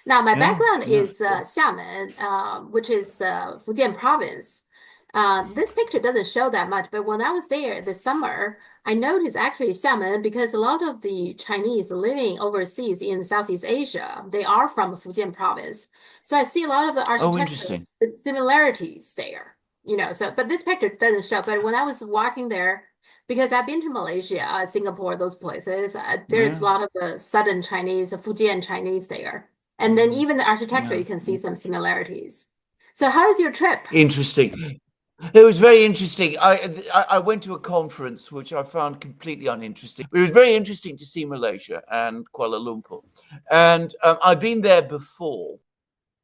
Now, my Yeah, background yeah. is Xiamen, which is Fujian province. This picture doesn't show that much, but when I was there this summer, I noticed actually Xiamen because a lot of the Chinese living overseas in Southeast Asia, they are from Fujian province. So I see a lot of the Oh, architectural interesting. similarities there, so, but this picture doesn't show. But when I was walking there, because I've been to Malaysia, Singapore, those places, there's a Yeah, lot of the southern Chinese, Fujian Chinese there. And then mm, even the architecture, yeah. you can see some similarities. So how is your trip? Interesting. It was very interesting. I went to a conference which I found completely uninteresting. But it was very interesting to see Malaysia and Kuala Lumpur, and I've been there before.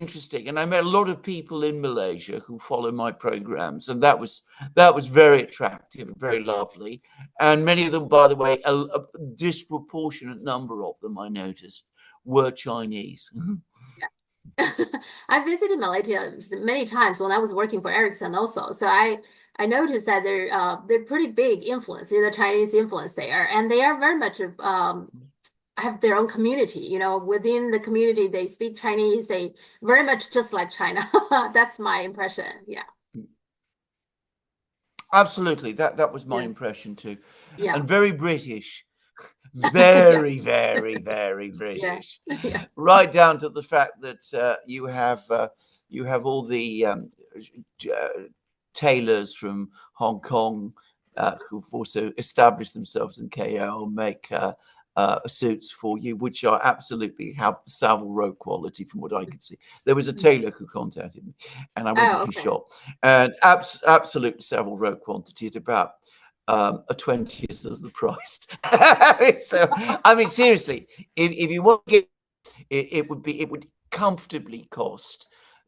Interesting, and I met a lot of people in Malaysia who follow my programs, and that was very attractive and very lovely. And many of them, by the way, a disproportionate number of them, I noticed, were Chinese. I visited Malaysia many times when I was working for Ericsson also. So I noticed that they're pretty big influence in the Chinese influence there, and they are very much have their own community. Within the community, they speak Chinese. They very much just like China. That's my impression. Yeah. Absolutely, that was my Yeah. impression too, Yeah. and very British, Yeah. very, very, very Yeah. British, Yeah. right down to the fact that you have all the uh, tailors from Hong Kong who've also established themselves in KL, make suits for you, which are absolutely have Savile Row quality, from what I could see. There was a tailor who contacted me, and I went to Oh, his okay. shop, and absolute Savile Row quantity at about a 20th of the price. So, I mean, seriously, if you want to get it would comfortably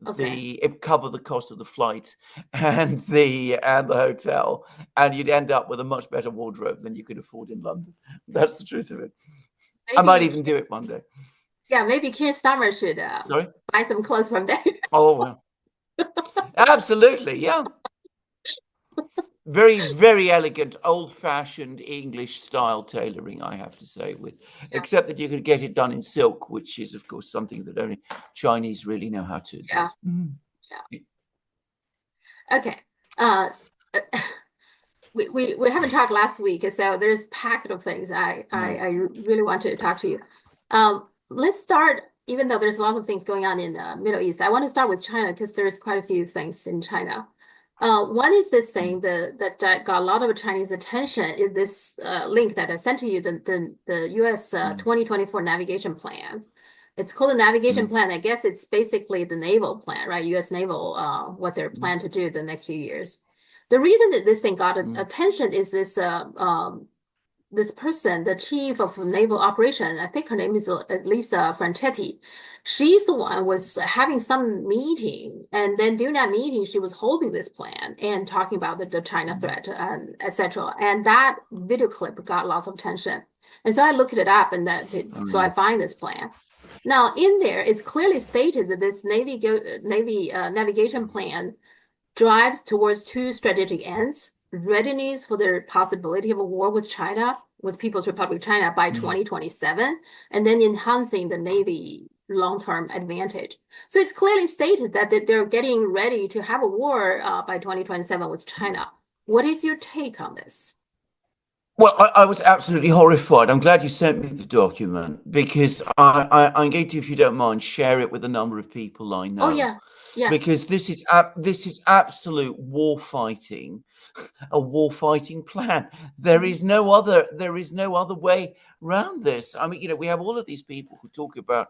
Okay. cover the cost of the flight and the hotel, and you'd end up with a much better wardrobe than you could afford in London. That's the truth of it. I might Maybe, even do it one day. yeah, maybe Keir Starmer should Sorry. buy some clothes from there. Oh well, absolutely, yeah. Very, very elegant, old-fashioned English style tailoring, I have to say, with Yeah. except that you could get it done in silk, which is, of course, something that only Chinese really know how to do. Yeah. Yeah. Okay. Uh, we haven't talked last week, so there's packet of things No. I really wanted to talk to you. Let's start, even though there's a lot of things going on in the Middle East. I want to start with China because there's quite a few things in China. One is this Mm, thing that got a lot of Chinese attention is this link that I sent to you, the U.S. mm, 2024 navigation plan. It's called a navigation mm, plan. I guess it's basically the naval plan, right? U.S. naval, what they're mm, planned to do the next few years. The reason that this thing got mm, attention is this person, the chief of naval operation. I think her name is Lisa Franchetti. She's the one was having some meeting, and then during that meeting, she was holding this plan and talking about the China mm, threat and etc. And that video clip got lots of attention. And so I looked it up, and oh so I yeah. find this plan. Now, in there, it's clearly stated that this Navy navigation plan drives towards two strategic ends: readiness for the possibility of a war with China, with People's Republic of China by Mm, 2027, and then enhancing the Navy long-term advantage. So it's clearly stated that they're getting ready to have a war by 2027 with mm. China. What is your take on this? Well, I was absolutely horrified. I'm glad you sent me the document because I'm going to, if you don't mind, share it with a number of people I Oh know, yeah, yeah, because this is absolute war fighting, a war fighting plan. mhm, There is no other way around this. I mean, we have all of these people who talk about,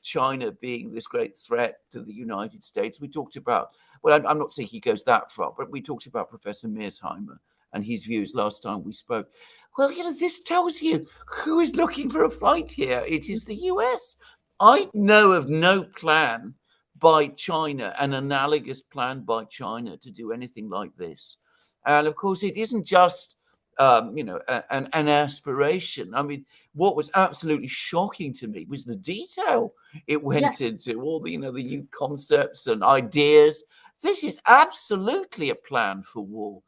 China being this great threat to the United States. We talked about, well, I'm not saying he goes that far, but we talked about Professor Mearsheimer and his views last time we spoke. Well, this tells you who is looking for a fight here. It is the US. I know of no plan by China, an analogous plan by China to do anything like this. And of course, it isn't just an aspiration. I mean, what was absolutely shocking to me was the detail it yeah, went into, all the new concepts and ideas. This is absolutely a plan for war.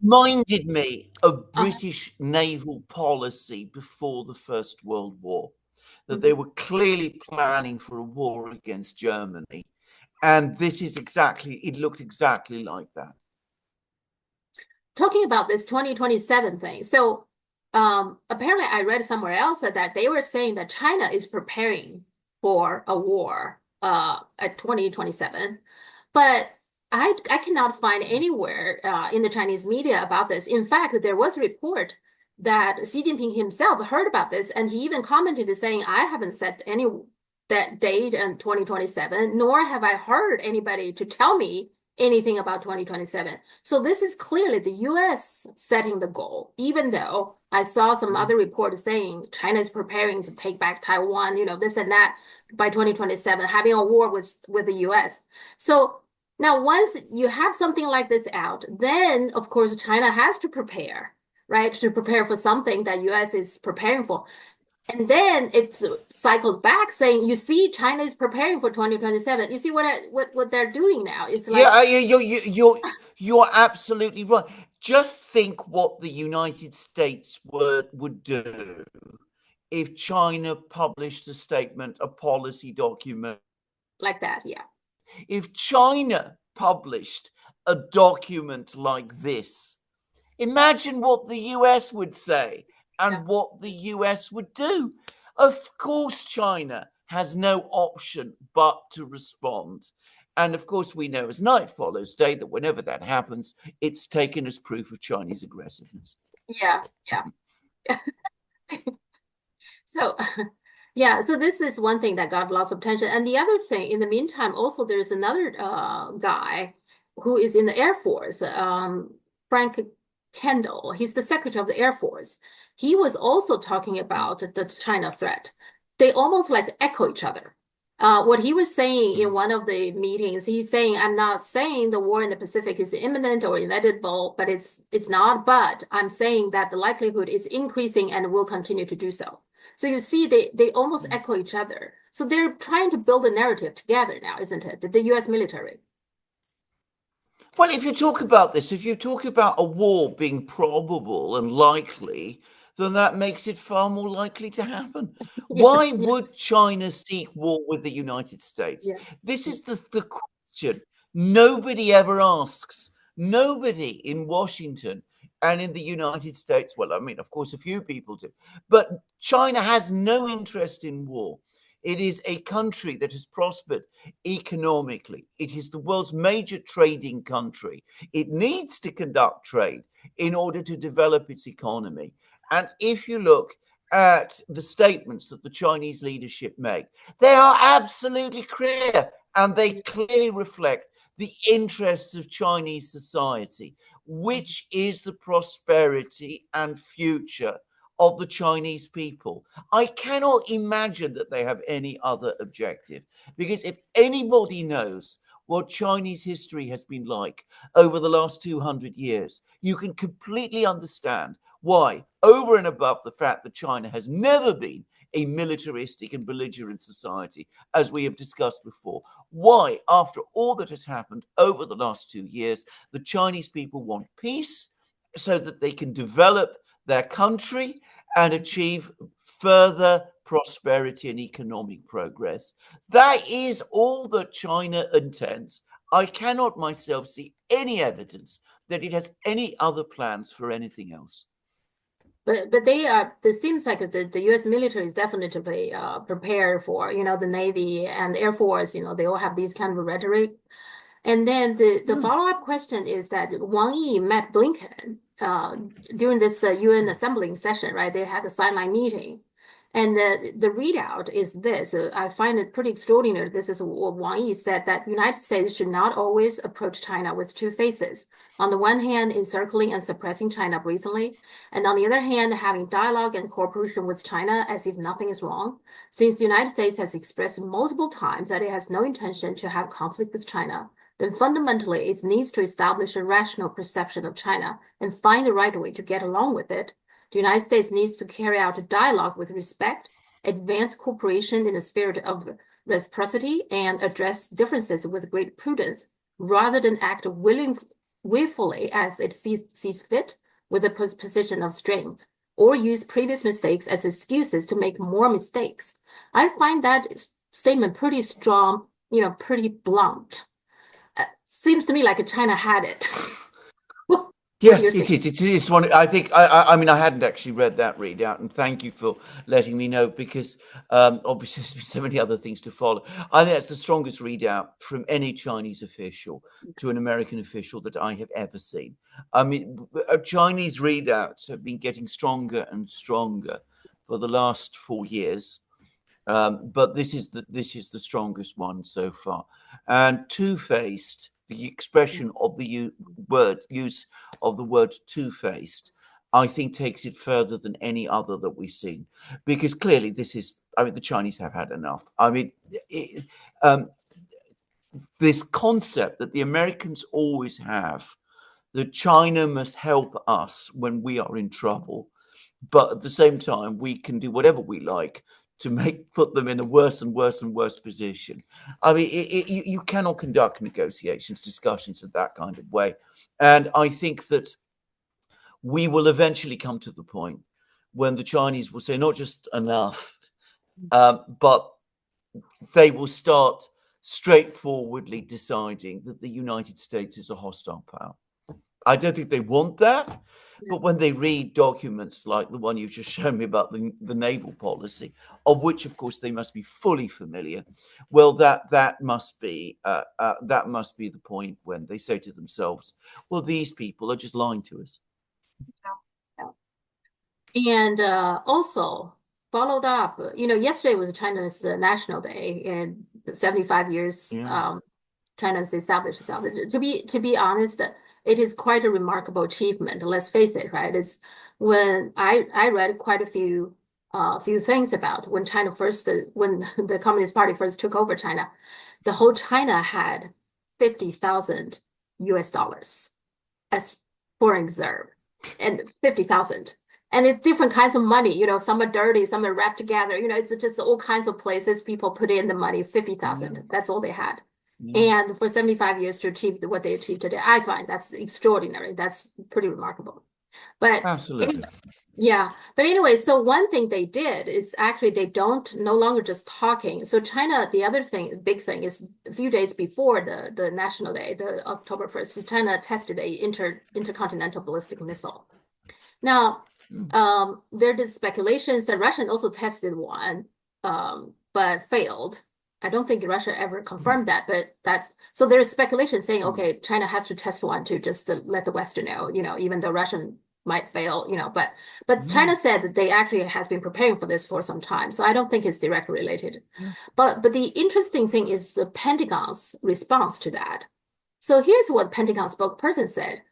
Reminded me of uh, British naval policy before the First World War. that they were clearly planning for a war against Germany. And this is exactly, it looked exactly like that. Talking about this 2027 thing. So apparently I read somewhere else that they were saying that China is preparing for a war at 2027. But I cannot find anywhere in the Chinese media about this. In fact, there was a report that Xi Jinping himself heard about this, and he even commented saying, I haven't set any that date in 2027, nor have I heard anybody to tell me anything about 2027. So this is clearly the US setting the goal, even though I saw some other reports saying China is preparing to take back Taiwan, this and that by 2027, having a war with the US. So now once you have something like this out, then of course China has to prepare, right? To prepare for something that US is preparing for. And then it's cycled back saying, you see, China is preparing for 2027. You see what they're doing now. It's like, you're absolutely right. Just think what the United States would do if China published a statement, a policy document. Like that, yeah. If China published a document like this, imagine what the US would say and what the US would do. Of course, China has no option but to respond. And of course, we know as night follows day that whenever that happens, it's taken as proof of Chinese aggressiveness. Yeah. So, yeah, so this is one thing that got lots of attention. And the other thing, in the meantime, also there's another guy who is in the Air Force, Frank Kendall. He's the Secretary of the Air Force. He was also talking about the China threat. They almost like echo each other. What he was saying in one of the meetings, he's saying, I'm not saying the war in the Pacific is imminent or inevitable, but it's not. But I'm saying that the likelihood is increasing and will continue to do so. So you see, they almost echo each other. So they're trying to build a narrative together now, isn't it? The US military. Well, if you talk about this, if you talk about a war being probable and likely, then that makes it far more likely to happen. Why would China seek war with the United States? This is the question nobody ever asks. Nobody in Washington and in the United States, well, I mean, of course, a few people do, but China has no interest in war. It is a country that has prospered economically. It is the world's major trading country. It needs to conduct trade in order to develop its economy. And if you look at the statements that the Chinese leadership make, they are absolutely clear and they clearly reflect the interests of Chinese society, which is the prosperity and future of the Chinese people. I cannot imagine that they have any other objective, because if anybody knows what Chinese history has been like over the last 200 years, you can completely understand why, over and above the fact that China has never been a militaristic and belligerent society, as we have discussed before, why, after all that has happened over the last 2 years, the Chinese people want peace so that they can develop their country and achieve further prosperity and economic progress. That is all that China intends. I cannot myself see any evidence that it has any other plans for anything else. But they are. It seems like the U.S. military is definitely prepared for the Navy and Air Force. They all have these kind of rhetoric. And then the follow-up question is that Wang Yi met Blinken during this UN assembling session, right? They had a sideline meeting. And the readout is this. I find it pretty extraordinary. This is what Wang Yi said, that the United States should not always approach China with two faces. On the one hand, encircling and suppressing China brazenly, and on the other hand, having dialogue and cooperation with China as if nothing is wrong. Since the United States has expressed multiple times that it has no intention to have conflict with China, then fundamentally it needs to establish a rational perception of China and find the right way to get along with it. The United States needs to carry out a dialogue with respect, advance cooperation in a spirit of reciprocity, and address differences with great prudence, rather than act willfully as it sees fit with a position of strength, or use previous mistakes as excuses to make more mistakes. I find that statement pretty strong, pretty blunt. Seems to me like China had it. What do you Yes, it think? is. It is one. I think. I mean, I hadn't actually read that readout, and thank you for letting me know because obviously there's been so many other things to follow. I think that's the strongest readout from any Chinese official to an American official that I have ever seen. I mean, Chinese readouts have been getting stronger and stronger for the last 4 years, but this is the strongest one so far. And two-faced, the expression of the use of the word two-faced, I think takes it further than any other that we've seen, because clearly this is. I mean, the Chinese have had enough. I mean, this concept that the Americans always have that China must help us when we are in trouble, but at the same time we can do whatever we like to put them in a worse and worse and worse position. I mean, you cannot conduct negotiations, discussions in that kind of way. And I think that we will eventually come to the point when the Chinese will say not just enough, but they will start straightforwardly deciding that the United States is a hostile power. I don't think they want that. But when they read documents like the one you've just shown me about the naval policy, of which, of course, they must be fully familiar, well, that must be the point when they say to themselves, "Well, these people are just lying to us." And also followed up, yesterday was China's National Day, and 75 years Yeah. China's established itself. To be honest, it is quite a remarkable achievement. Let's face it, right? It's when I read quite a few things about when China first, when the Communist Party first took over China, the whole China had 50,000 US dollars as foreign reserve, and 50,000. And it's different kinds of money, some are dirty, some are wrapped together, it's just all kinds of places people put in the money, 50,000. Yeah. That's all they had. Yeah. And for 75 years to achieve what they achieved today, I find that's extraordinary. That's pretty remarkable. But Absolutely. anyway, yeah. But anyway, so one thing they did is actually they don't no longer just talking. So China, the other thing, big thing is a few days before the National Day, the October 1st, China tested a intercontinental ballistic missile. Now, there is speculations that Russia also tested one, but failed. I don't think Russia ever confirmed that, but so there's speculation saying, okay, China has to test one just to let the West know, even though Russian might fail, but China said that they actually has been preparing for this for some time. So I don't think it's directly related. But the interesting thing is the Pentagon's response to that. So here's what Pentagon spokesperson said.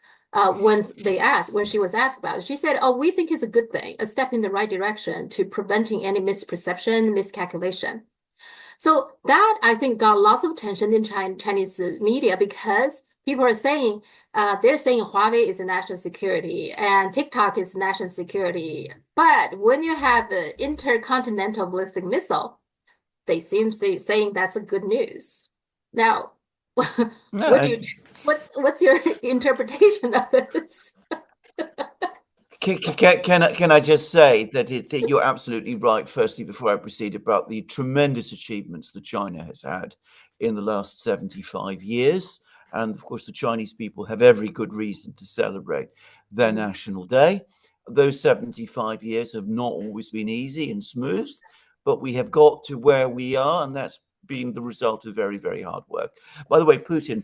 When she was asked about it, she said, "Oh, we think it's a good thing, a step in the right direction to preventing any misperception, miscalculation." So that I think got lots of attention in Chinese media because people are saying they're saying Huawei is a national security and TikTok is national security. But when you have an intercontinental ballistic missile, they seem to be saying that's a good news. Now, what's your interpretation of this? Can I just say that you're absolutely right, firstly, before I proceed, about the tremendous achievements that China has had in the last 75 years. And of course, the Chinese people have every good reason to celebrate their National Day. Those 75 years have not always been easy and smooth, but we have got to where we are, and that's been the result of very, very hard work. By the way, Putin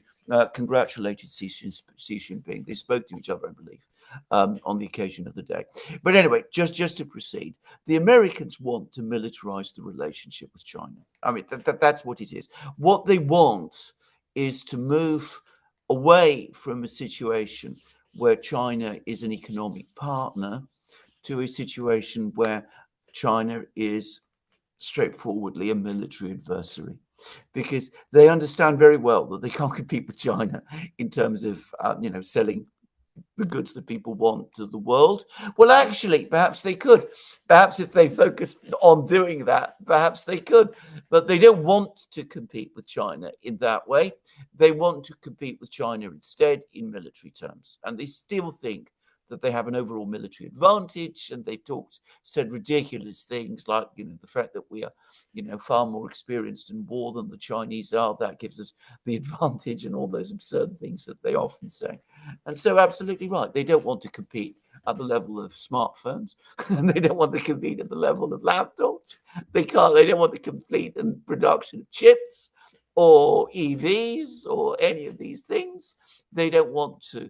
congratulated Xi Jinping. They spoke to each other, I believe, on the occasion of the day. But anyway, just to proceed, the Americans want to militarize the relationship with China. I mean, that's what it is. What they want is to move away from a situation where China is an economic partner to a situation where China is straightforwardly a military adversary, because they understand very well that they can't compete with China in terms of selling the goods that people want to the world. Well, actually, perhaps they could. Perhaps if they focused on doing that, perhaps they could. But they don't want to compete with China in that way. They want to compete with China instead in military terms. And they still think that they have an overall military advantage, and they've said ridiculous things like, the fact that we are, far more experienced in war than the Chinese are. That gives us the advantage, and all those absurd things that they often say. And so, absolutely right. They don't want to compete at the level of smartphones, and they don't want to compete at the level of laptops. They don't want to compete in production of chips or EVs or any of these things. They don't want to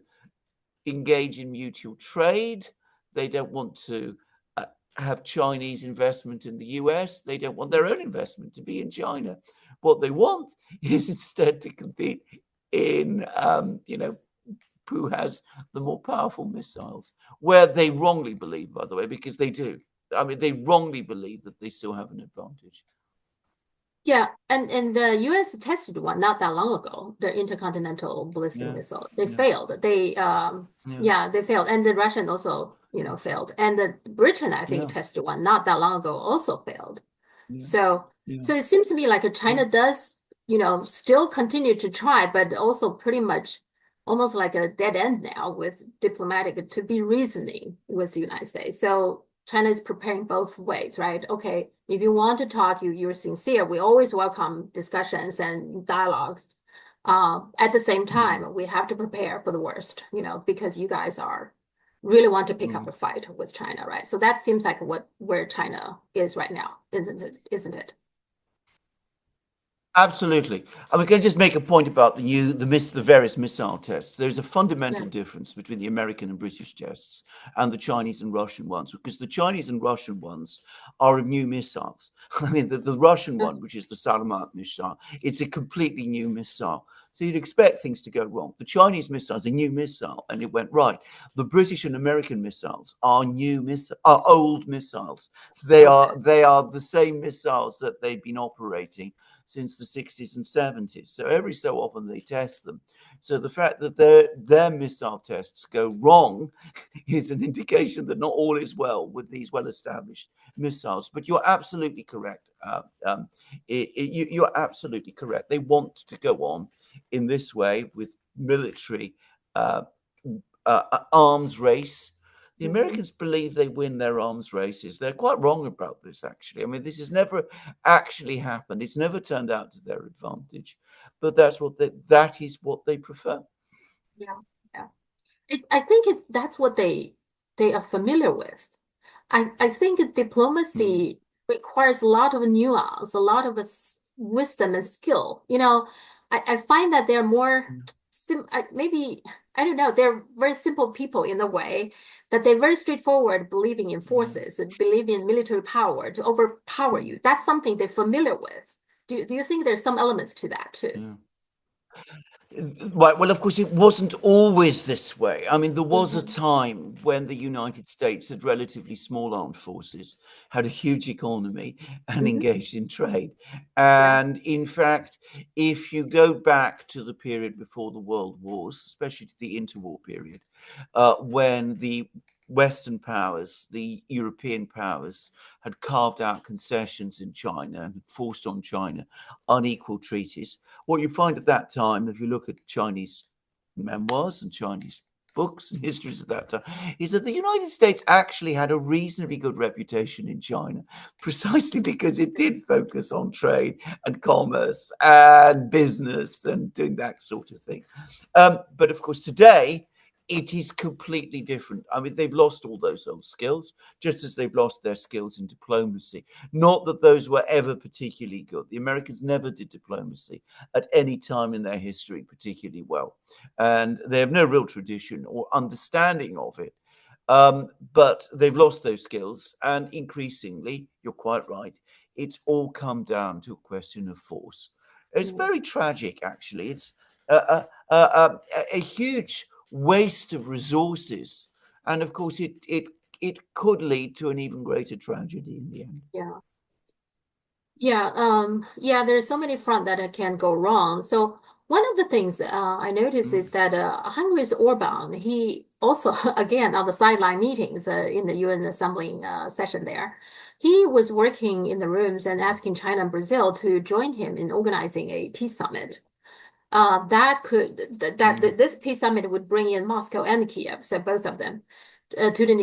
engage in mutual trade. They don't want to have Chinese investment in the US. They don't want their own investment to be in China. What they want is instead to compete in, who has the more powerful missiles, where they wrongly believe, by the way, because they do. I mean, they wrongly believe that they still have an advantage. Yeah, and the US tested one not that long ago, the intercontinental ballistic missile. They failed. They they failed. And the Russian also, failed. And the Britain, I think, tested one not that long ago, also failed. So it seems to me like China does, still continue to try, but also pretty much almost like a dead end now with diplomatic to be reasoning with the United States. So China is preparing both ways, right? Okay, if you want to talk, you're sincere. We always welcome discussions and dialogues. At the same time, we have to prepare for the worst, because you guys really want to pick up a fight with China, right? So that seems like where China is right now, isn't it? Absolutely. And we can just make a point about the various missile tests. There's a fundamental difference between the American and British tests and the Chinese and Russian ones, because the Chinese and Russian ones are new missiles. I mean, the Russian one, which is the Salamat missile, it's a completely new missile. So you'd expect things to go wrong. The Chinese missile is a new missile, and it went right. The British and American missiles are old missiles. They are the same missiles that they've been operating since the 60s and 70s. So every so often they test them. So the fact that their missile tests go wrong is an indication that not all is well with these well-established missiles. But you're absolutely correct. You're absolutely correct. They want to go on in this way with military arms race. The Americans believe they win their arms races. They're quite wrong about this, actually. I mean, this has never actually happened. It's never turned out to their advantage. But that is what they prefer. Yeah, yeah. I think that's what they are familiar with. I think diplomacy requires a lot of nuance, a lot of wisdom and skill. I find that they're more maybe, I don't know, they're very simple people in a way that they're very straightforward, believing in forces, believing in military power to overpower you. That's something they're familiar with. Do you think there's some elements to that too? Yeah. Right. Well, of course, it wasn't always this way. I mean, there was a time when the United States had relatively small armed forces, had a huge economy, and engaged in trade. And in fact, if you go back to the period before the World Wars, especially to the interwar period, when the Western powers, the European powers, had carved out concessions in China and forced on China unequal treaties. What you find at that time, if you look at Chinese memoirs and Chinese books and histories at that time, is that the United States actually had a reasonably good reputation in China, precisely because it did focus on trade and commerce and business and doing that sort of thing. But of course, today, it is completely different. I mean, they've lost all those old skills, just as they've lost their skills in diplomacy. Not that those were ever particularly good. The Americans never did diplomacy at any time in their history particularly well. And they have no real tradition or understanding of it. But they've lost those skills. And increasingly, you're quite right, it's all come down to a question of force. It's very tragic, actually. It's a huge waste of resources, and of course it could lead to an even greater tragedy in the end. There's so many fronts that it can go wrong. So one of the things I noticed is that Hungary's Orbán, he also again on the sideline meetings in the UN Assembly session there, he was working in the rooms and asking China and Brazil to join him in organizing a peace summit. This peace summit would bring in Moscow and Kiev, so both of them. to the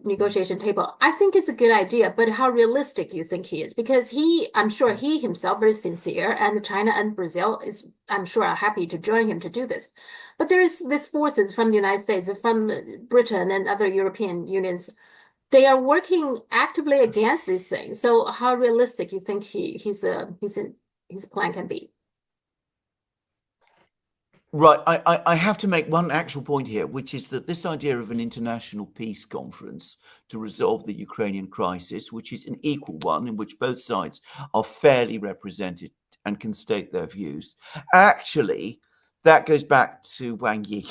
negotiation table. I think it's a good idea, but how realistic you think he is? Because I'm sure he himself very sincere, and China and Brazil I'm sure, are happy to join him to do this. But there is this forces from the United States, from Britain and other European unions. They are working actively against these things. So how realistic you think his plan can be? Right. I have to make one actual point here, which is that this idea of an international peace conference to resolve the Ukrainian crisis, which is an equal one in which both sides are fairly represented and can state their views, actually, that goes back to Wang Yi.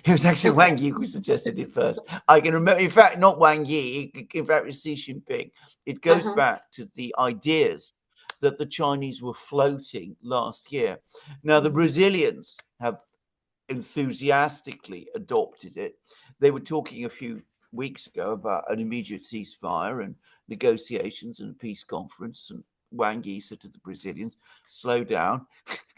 It was actually Wang Yi who suggested it first. I can remember, in fact, not Wang Yi, in fact, it was Xi Jinping. It goes back to the ideas that the Chinese were floating last year. Now, the Brazilians have enthusiastically adopted it. They were talking a few weeks ago about an immediate ceasefire and negotiations and a peace conference. And Wang Yi said to the Brazilians, slow down.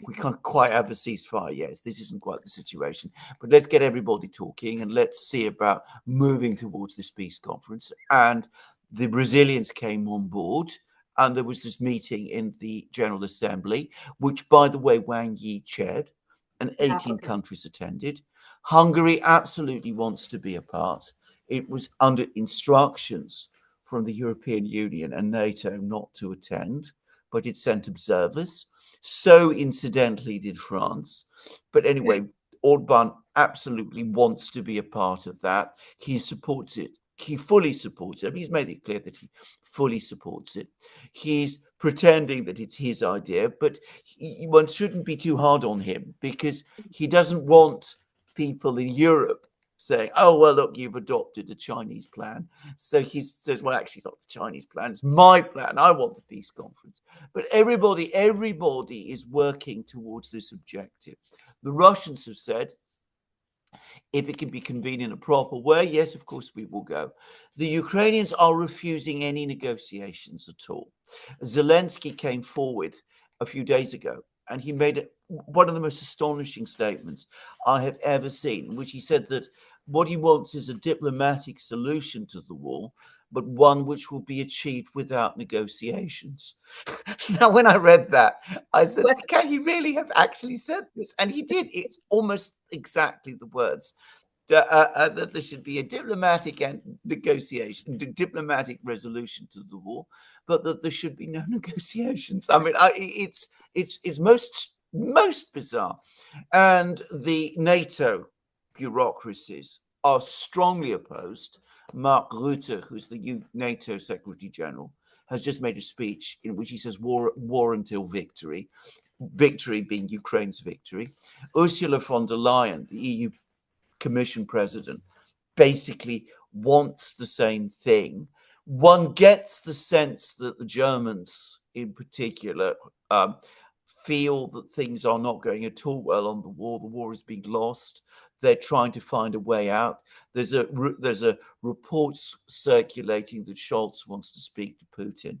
We can't quite have a ceasefire yet. This isn't quite the situation. But let's get everybody talking and let's see about moving towards this peace conference. And the Brazilians came on board. And there was this meeting in the General Assembly, which, by the way, Wang Yi chaired, and 18 countries attended. Hungary absolutely wants to be a part. It was under instructions from the European Union and NATO not to attend, but it sent observers. So incidentally did France. But anyway, Orbán absolutely wants to be a part of that. He supports it. He fully supports it. He's made it clear that he fully supports it. He's pretending that it's his idea, but one shouldn't be too hard on him because he doesn't want people in Europe saying, oh, well, look, you've adopted a Chinese plan. So he says, well, actually, it's not the Chinese plan. It's my plan. I want the peace conference. But everybody is working towards this objective. The Russians have said, if it can be convened in a proper way, yes, of course, we will go. The Ukrainians are refusing any negotiations at all. Zelensky came forward a few days ago, and he made one of the most astonishing statements I have ever seen, in which he said that what he wants is a diplomatic solution to the war, but one which will be achieved without negotiations. Now, when I read that, I said, can he really have actually said this? And he did. It's almost exactly the words. That there should be a diplomatic and diplomatic resolution to the war, but that there should be no negotiations. I mean, it's most bizarre. And the NATO bureaucracies are strongly opposed. Mark Rutte, who's the NATO Secretary General, has just made a speech in which he says war until victory, victory being Ukraine's victory. Ursula von der Leyen, the EU Commission president, basically wants the same thing. One gets the sense that the Germans in particular feel that things are not going at all well on the war. The war is being lost. They're trying to find a way out. There's a report circulating that Scholz wants to speak to Putin.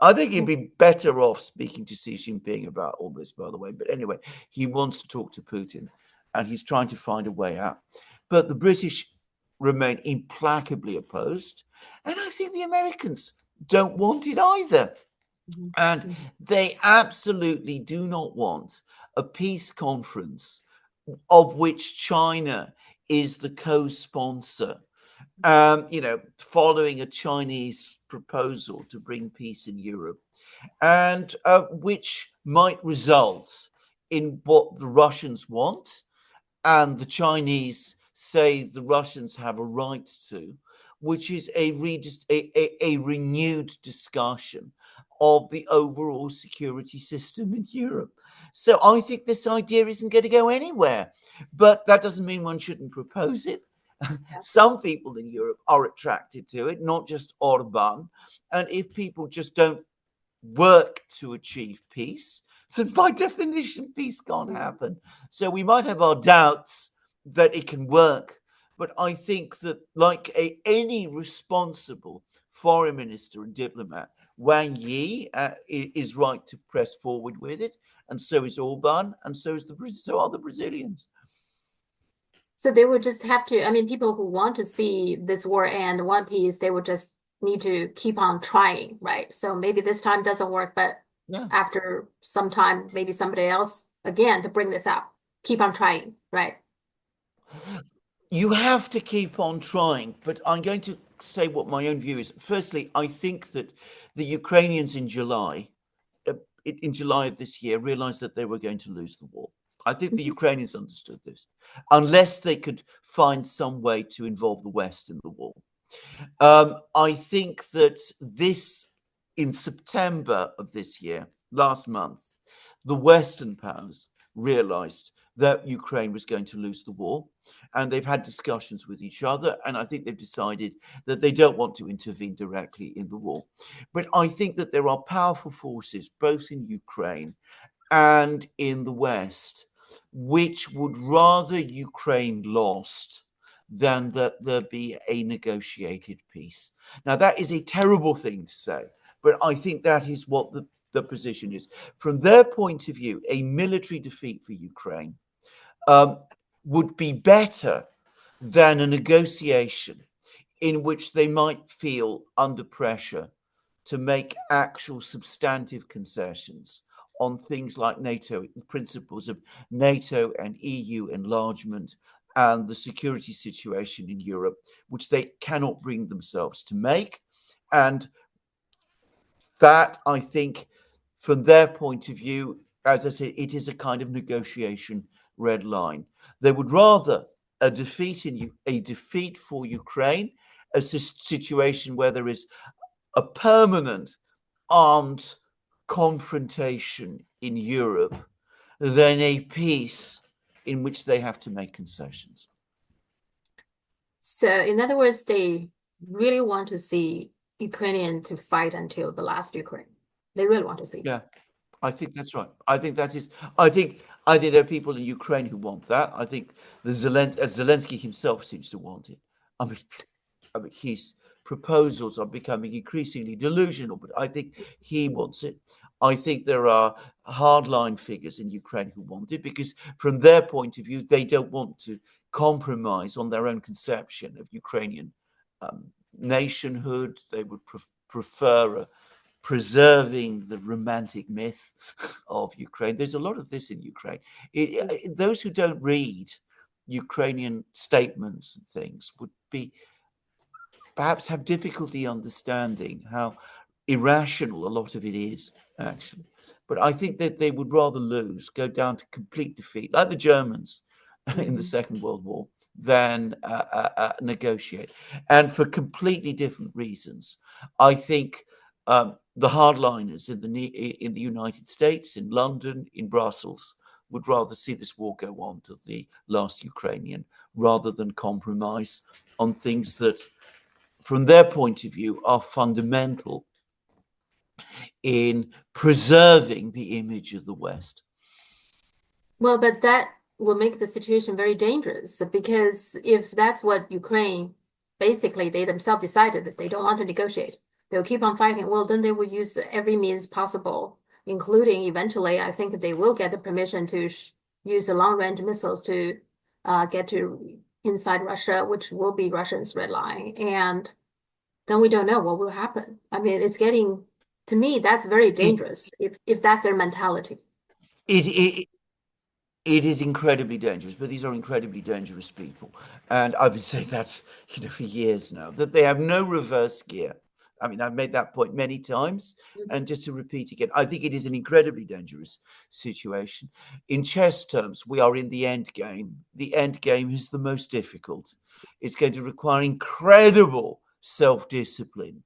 I think he'd be better off speaking to Xi Jinping about all this, by the way. But anyway, he wants to talk to Putin, and he's trying to find a way out. But the British remain implacably opposed, and I think the Americans don't want it either. And they absolutely do not want a peace conference of which China is the co-sponsor, following a Chinese proposal to bring peace in Europe, and which might result in what the Russians want and the Chinese say the Russians have a right to, which is a renewed discussion of the overall security system in Europe. So I think this idea isn't going to go anywhere, but that doesn't mean one shouldn't propose it. Some people in Europe are attracted to it, not just Orbán. And if people just don't work to achieve peace, then by definition, peace can't happen. So we might have our doubts that it can work, but I think that like any responsible foreign minister and diplomat, Wang Yi is right to press forward with it, and so is Orbán, and so are the Brazilians. So they would just have to, I mean, people who want to see this war end one piece, they would just need to keep on trying, right? So maybe this time doesn't work, but Yeah. after some time, maybe somebody else again to bring this up. Keep on trying, right? You have to keep on trying, but I'm going to say what my own view is. Firstly, I think that the Ukrainians uh, in July of this year, realized that they were going to lose the war. I think the Mhm. Ukrainians understood this, unless they could find some way to involve the West in the war. I think that in September of this year, last month, the Western powers realized that Ukraine was going to lose the war. And they've had discussions with each other. And I think they've decided that they don't want to intervene directly in the war. But I think that there are powerful forces, both in Ukraine and in the West, which would rather Ukraine lost than that there be a negotiated peace. Now, that is a terrible thing to say, but I think that is what the position is. From their point of view, a military defeat for Ukraine um, would be better than a negotiation in which they might feel under pressure to make actual substantive concessions on things like NATO, principles of NATO and EU enlargement and the security situation in Europe, which they cannot bring themselves to make. And that, I think, from their point of view, as I said, it is a kind of negotiation red line. They would rather a defeat for Ukraine, a situation where there is a permanent armed confrontation in Europe than a peace in which they have to make concessions. So in other words, they really want to see Ukrainian to fight until the last Ukraine. They really want to see. Yeah, I think that's right. I think that is. I think there are people in Ukraine who want that. I think Zelensky himself seems to want it. I mean, his proposals are becoming increasingly delusional, but I think he wants it. I think there are hardline figures in Ukraine who want it because, from their point of view, they don't want to compromise on their own conception of Ukrainian um, nationhood. They would prefer preserving the romantic myth of Ukraine. There's a lot of this in Ukraine. Those who don't read Ukrainian statements and things would be perhaps have difficulty understanding how irrational a lot of it is, actually. But I think that they would rather lose, go down to complete defeat, like the Germans in the Mhm. Second World War, than negotiate. And for completely different reasons. I think the hardliners in the United States, in London, in Brussels, would rather see this war go on to the last Ukrainian rather than compromise on things that from their point of view, are fundamental in preserving the image of the West. Well, but that will make the situation very dangerous because if that's what Ukraine basically they themselves decided that they don't want to negotiate, they'll keep on fighting. Well, then they will use every means possible, including eventually, I think they will get the permission to use the long-range missiles to get to inside Russia, which will be Russians' red line. And then we don't know what will happen. I mean, it's getting, to me, that's very It, dangerous if that's their mentality. it, it, it is incredibly dangerous, but these are incredibly dangerous people. And I've been saying that, for years now, that they have no reverse gear. I mean, I've made that point many times. And just to repeat again, I think it is an incredibly dangerous situation. In chess terms, we are in the end game. The end game is the most difficult. It's going to require incredible self-discipline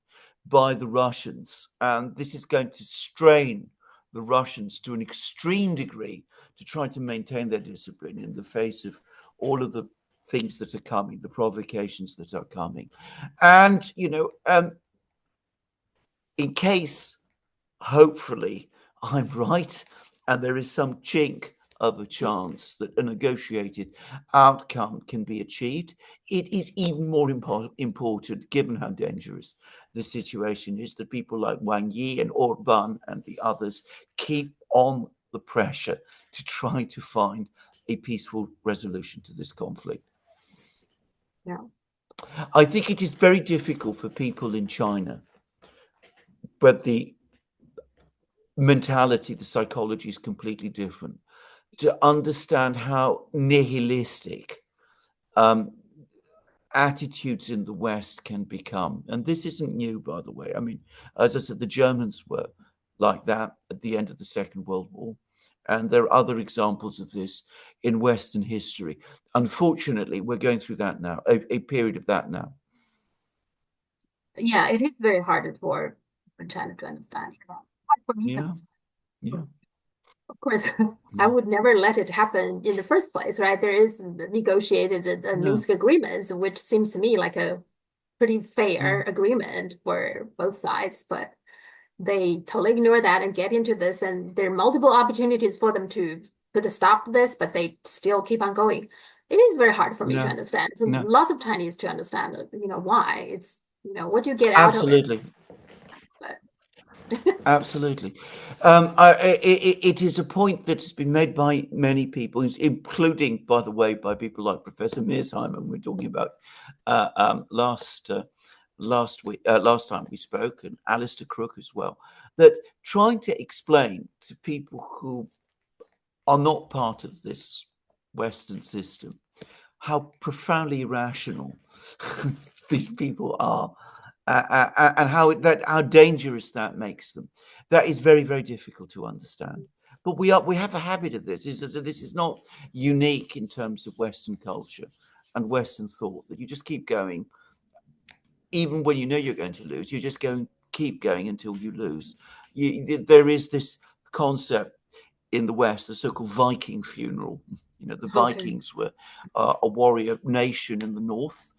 by the Russians. And this is going to strain the Russians to an extreme degree to try to maintain their discipline in the face of all of the things that are coming, the provocations that are coming. And, in case, hopefully, I'm right, and there is some chink of a chance that a negotiated outcome can be achieved, it is even more important, given how dangerous the situation is, that people like Wang Yi and Orbán and the others keep on the pressure to try to find a peaceful resolution to this conflict. Yeah. I think it is very difficult for people in China, but the mentality, the psychology is completely different, to understand how nihilistic um, attitudes in the West can become. And this isn't new, by the way. I mean, as I said, the Germans were like that at the end of the Second World War. And there are other examples of this in Western history. Unfortunately, we're going through that now, a period of that now. Yeah, it is very hard for China to understand. Hard for me to Yeah, understand. yeah. Of course, I would never let it happen in the first place, right? There is negotiated No, Minsk agreements, which seems to me like a pretty fair no. agreement for both sides, but they totally ignore that and get into this, and there are multiple opportunities for them to put a stop to this, but they still keep on going. It is very hard for me to No, understand, for no, lots of Chinese to understand, why. It's, what do you get out of it? absolutely. But Absolutely. It is a point that's been made by many people, including, by the way, by people like Professor Mearsheimer. We're talking about last time we spoke, and Alistair Crook as well, that trying to explain to people who are not part of this Western system how profoundly irrational these people are, and how dangerous that makes them. That is very, very difficult to understand. But we have a habit of this. This is not unique in terms of Western culture and Western thought, that you just keep going, even when you know you're going to lose. You just keep going until you lose. There is this concept in the West, the so-called Viking funeral. The okay, Vikings were a warrior nation in the North,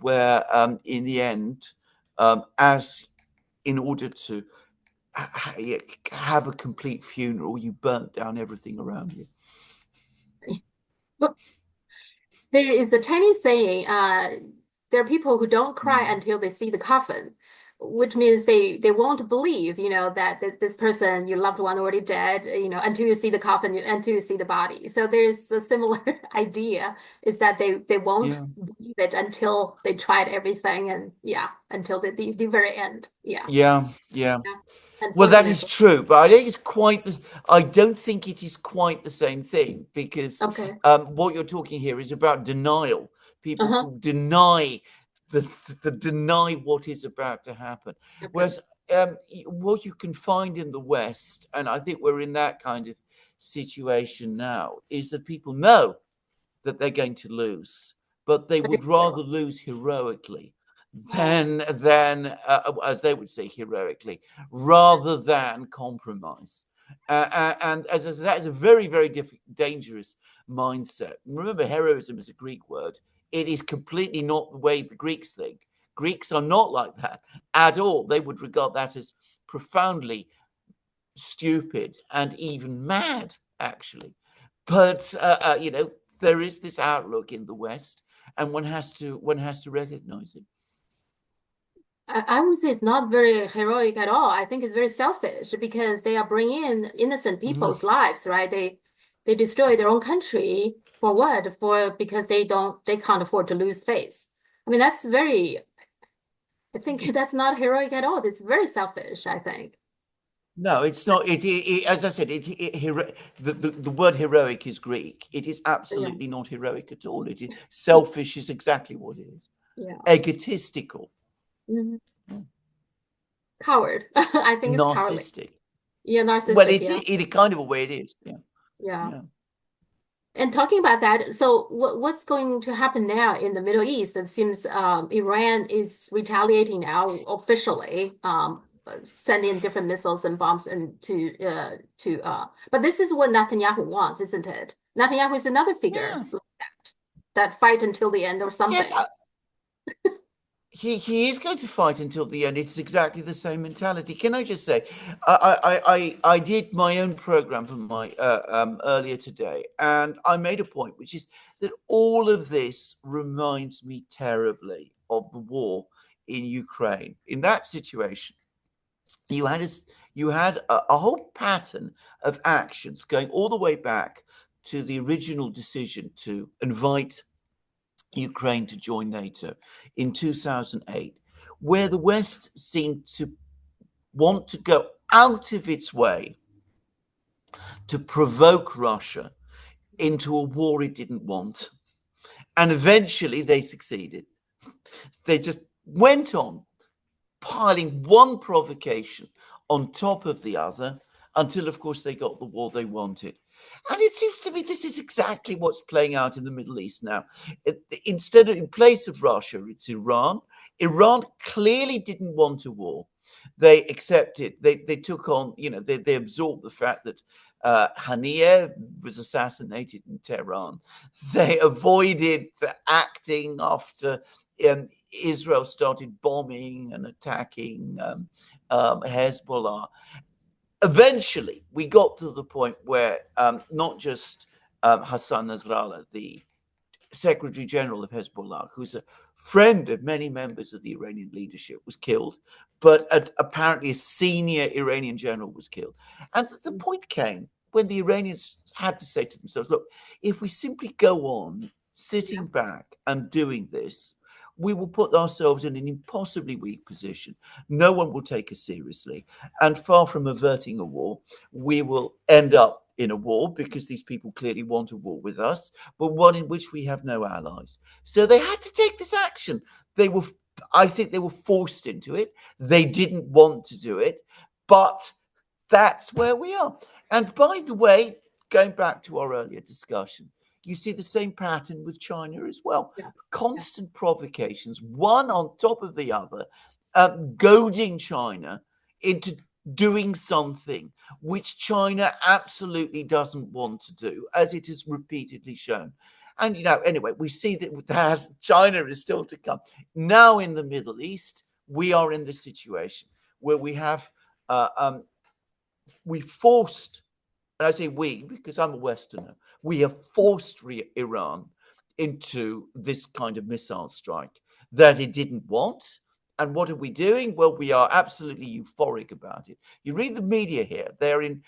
where in the end, as in order to have a complete funeral, you burnt down everything around you. but there is a Chinese saying, there are people who don't cry Mm. until they see the coffin, which means they won't believe, that this person, your loved one, already dead, until you see the coffin, until you see the body. So there's a similar idea, is that they won't Yeah. believe it until they tried everything, and yeah, until the very end. Yeah, Yeah, yeah. yeah. Well, that is Unfortunately. true, but I think it's quite the. I don't think it is quite the same thing, because Okay. what you're talking here is about denial. People Uh-huh. who deny deny what is about to happen. Okay. Whereas what you can find in the West, and I think we're in that kind of situation now, is that people know that they're going to lose, but they But they would still. rather lose heroically Oh, than as they would say, heroically, rather than compromise. And as I said, that is a very, very dangerous mindset. Remember, heroism is a Greek word. It is completely not the way the Greeks think. Greeks are not like that at all. They would regard that as profoundly stupid and even mad, actually. But there is this outlook in the West, and one has to recognize it. I would say it's not very heroic at all. I think it's very selfish because they are bringing in innocent Mhm. people's lives, right? They destroy their own country for what? Because they can't afford to lose face. I mean, I think that's not heroic at all. It's very selfish, I think. No, it's not. As I said, the word heroic is Greek. It is Yeah, absolutely not heroic at all. It is selfish. Is exactly what it is. yeah. Egotistical, Mhm. Coward. I think it's cowardly. narcissistic. Yeah, Well, narcissistic. it Yeah, in a kind of a way it is. Yeah, yeah. yeah. And talking about that, so what's going to happen now in the Middle East? It seems Iran is retaliating now officially, sending different missiles and bombs but this is what Netanyahu wants, isn't it? Netanyahu is another figure Yeah. like that fight until the end or Yes, something. he is going to fight until the end. It's exactly the same mentality. Can I just say, I did my own program for my earlier today, and I made a point, which is that all of this reminds me terribly of the war in Ukraine. In that situation, you had a, you had a whole pattern of actions going all the way back to the original decision to invite Ukraine to join NATO in 2008, where the West seemed to want to go out of its way to provoke Russia into a war it didn't want. And eventually they succeeded. They just went on piling one provocation on top of the other until, of course, they got the war they wanted. And it seems to me this is exactly what's playing out in the Middle East now. Instead of, in place of Russia, it's Iran. Iran clearly didn't want a war. They accepted, they took on, they absorbed the fact that Haniyeh was assassinated in Tehran. They avoided acting after Israel started bombing and attacking Hezbollah. Eventually, we got to the point where not just Hassan Nasrallah, the Secretary General of Hezbollah, who's a friend of many members of the Iranian leadership, was killed, but apparently a senior Iranian general was killed. And the point came when the Iranians had to say to themselves, look, if we simply go on sitting back and doing this, we will put ourselves in an impossibly weak position. No one will take us seriously. And far from averting a war, we will end up in a war because these people clearly want a war with us, but one in which we have no allies. So they had to take this action. I think they were forced into it. They didn't want to do it, but that's where we are. And by the way, going back to our earlier discussion, you see the same pattern with China as well. Yeah. Constant provocations, one on top of the other, goading China into doing something which China absolutely doesn't want to do, as it has repeatedly shown. And, anyway, we see that China is still to come. Now in the Middle East, we are in the situation where we have, we forced, and I say we because I'm a Westerner, we have forced Iran into this kind of missile strike that it didn't want. And what are we doing? Well, we are absolutely euphoric about it. You read the media here, they're in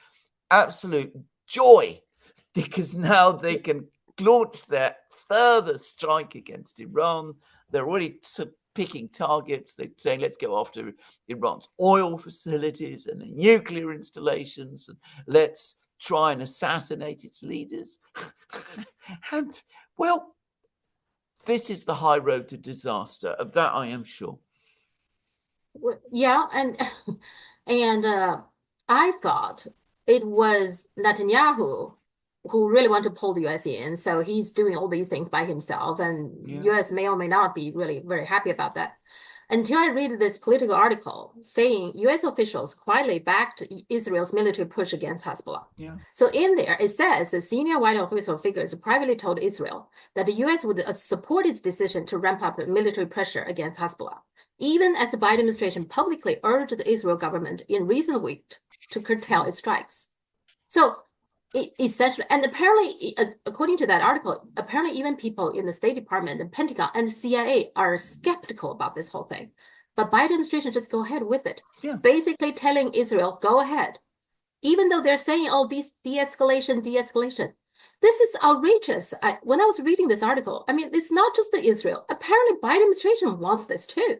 absolute joy because now they can launch their further strike against Iran. They're already picking targets. They're saying, let's go after Iran's oil facilities and nuclear installations, and let's try and assassinate its leaders. And, well, this is the high road to disaster. Of that, I am sure. Well, yeah, and I thought it was Netanyahu who really want to pull the US in. So he's doing all these things by himself, and US may or may not be really very happy about that. Until I read this political article saying US officials quietly backed Israel's military push against Hezbollah. Yeah. So in there, it says the senior White House official figures privately told Israel that the US would support its decision to ramp up military pressure against Hezbollah, even as the Biden administration publicly urged the Israel government in recent weeks to curtail its strikes. So essentially, and apparently, according to that article, apparently even people in the State Department, the Pentagon, and the CIA are skeptical about this whole thing. But Biden administration just go ahead with it, basically telling Israel, go ahead. Even though they're saying, oh, these de-escalation. This is outrageous. When I was reading this article, I mean, it's not just the Israel. Apparently, Biden administration wants this too.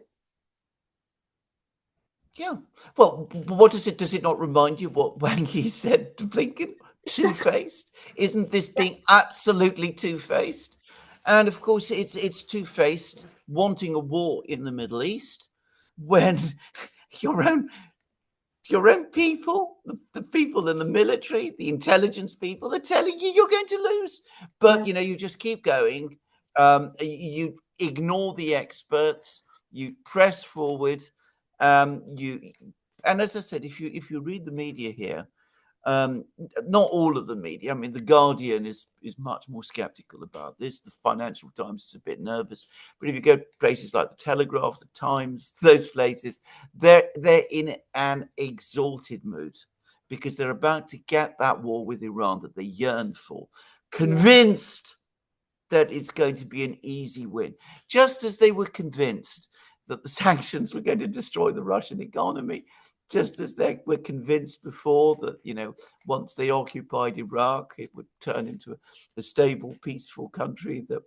Yeah. Well, what does it not remind you what Wang Yi said to Blinken? Two-faced? Isn't this being absolutely two-faced? And of course, it's two-faced, wanting a war in the Middle East when your own people, the people in the military, the intelligence people, they're telling you you're going to lose. But you just keep going. You ignore the experts. You press forward. And as I said, if you read the media here, not all of the media. I mean, the Guardian is much more skeptical about this. The Financial Times is a bit nervous. But if you go to places like the Telegraph, the Times, those places, they're in an exalted mood because they're about to get that war with Iran that they yearn for, convinced that it's going to be an easy win, just as they were convinced that the sanctions were going to destroy the Russian economy. Just as they were convinced before that, once they occupied Iraq, it would turn into a stable, peaceful country that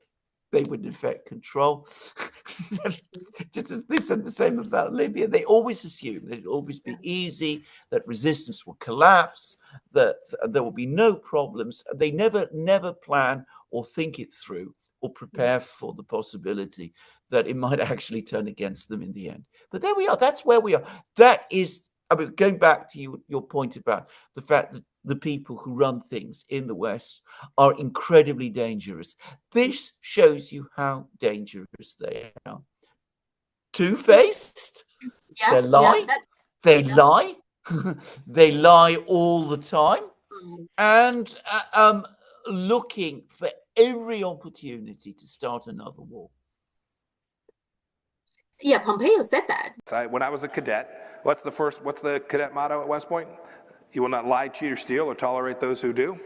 they would in fact control. Just as they said the same about Libya, they always assume that it'll always be easy, that resistance will collapse, that there will be no problems. They never plan or think it through or prepare for the possibility that it might actually turn against them in the end. But there we are. That's where we are. That is, I mean, going back to your point about the fact that the people who run things in the West are incredibly dangerous. This shows you how dangerous they are. Two-faced, Yeah, they yeah, lie, that, they yeah. lie, they lie all the time, and looking for every opportunity to start another war. Yeah, Pompeo said that. When I was a cadet, what's the cadet motto at West Point? You will not lie, cheat, or steal, or tolerate those who do.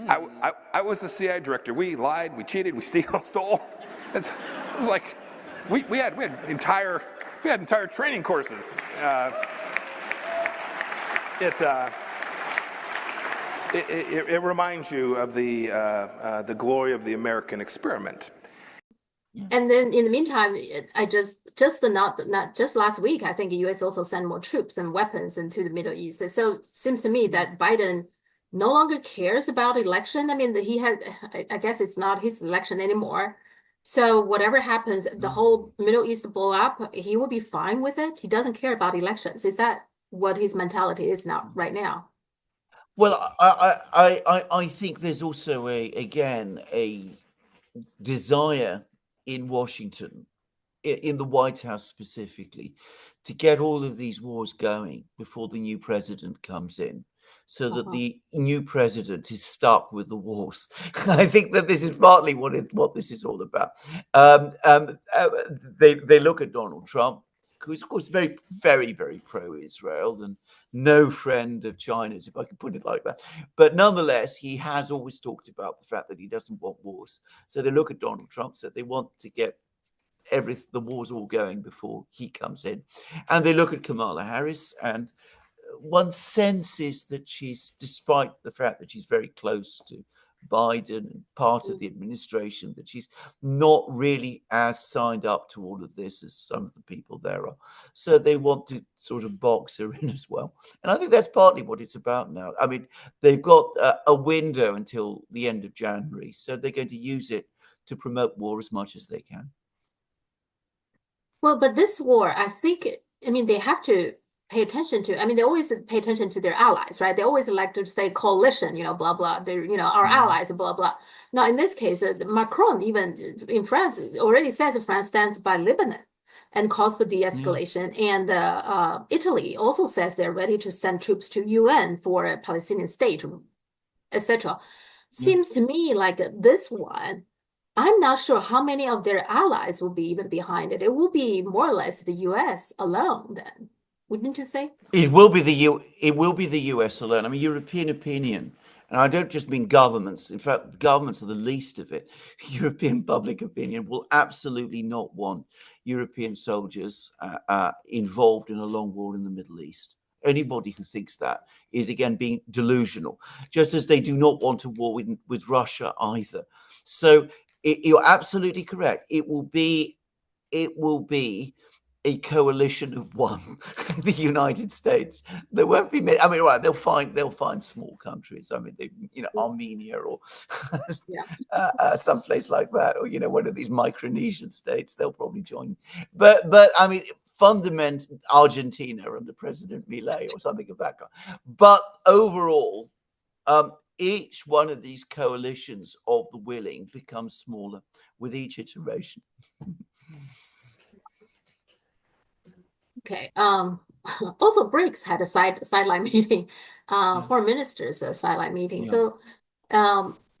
I was the CIA director. We lied, we cheated, we stole. It was like we had entire training courses. It reminds you of the glory of the American experiment. And then in the meantime, I not just last week, I think the US also sent more troops and weapons into the Middle East. So it seems to me that Biden no longer cares about election. I mean, I guess it's not his election anymore. So whatever happens, the whole Middle East blow up, he will be fine with it. He doesn't care about elections. Is that what his mentality is now, right now? Well, I think there's also a desire in Washington, in the White House specifically, to get all of these wars going before the new president comes in, so that the new president is stuck with the wars. I think that this is partly what this is all about. They look at Donald Trump, who's of course very, very, very pro-Israel and no friend of China's, if I can put it like that. But nonetheless, he has always talked about the fact that he doesn't want wars. So they look at Donald Trump, so they want to get the wars all going before he comes in. And they look at Kamala Harris, and one senses that she's, despite the fact that she's very close to Biden and part of the administration, that she's not really as signed up to all of this as some of the people there are. So they want to sort of box her in as well. And I think that's partly what it's about now. I mean, they've got a window until the end of January, so they're going to use it to promote war as much as they can. Well, but this war, I think, I mean, they have to pay attention to, I mean, they always pay attention to their allies, right? They always like to say coalition, blah, blah, they're, our allies, blah, blah. Now, in this case, Macron, even in France, already says France stands by Lebanon and calls for de-escalation. And Italy also says they're ready to send troops to UN for a Palestinian state, etc. Seems to me like this one, I'm not sure how many of their allies will be even behind it. It will be more or less the US alone then. Wouldn't you say? It will be the US alone. I mean, European opinion, and I don't just mean governments. In fact, governments are the least of it. European public opinion will absolutely not want European soldiers involved in a long war in the Middle East. Anybody who thinks that is, again, being delusional, just as they do not want a war with Russia either. So you're absolutely correct. It will be a coalition of one, the United States. There won't be many. I mean, right? They'll find small countries. I mean, Armenia or someplace like that, or one of these Micronesian states. They'll probably join. But I mean, fundamental Argentina under President Milei or something of that kind. But overall, each one of these coalitions of the willing becomes smaller with each iteration. Okay. Also, BRICS had a sideline meeting, foreign ministers sideline meeting. Yeah. So,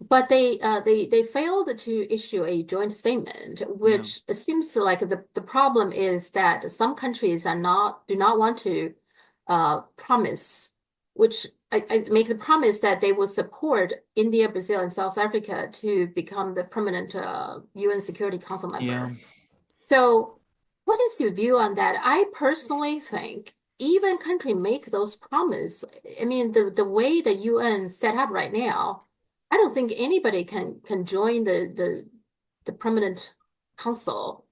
but they failed to issue a joint statement, which seems to like the problem is that some countries do not want to promise, which I make the promise that they will support India, Brazil, and South Africa to become the permanent UN Security Council member. Yeah. So what is your view on that? I personally think even country make those promises. I mean, the way the UN set up right now, I don't think anybody can join the the permanent council.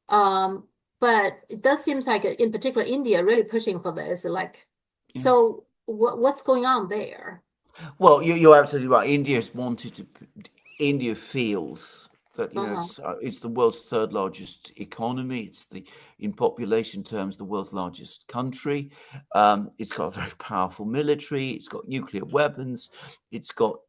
But it does seem like, in particular, India really pushing for this. Like, Yeah. so what's going on there? Well, you're absolutely right. India feels that it's the world's third largest economy. It's in population terms, the world's largest country. It's got a very powerful military. It's got nuclear weapons. It's got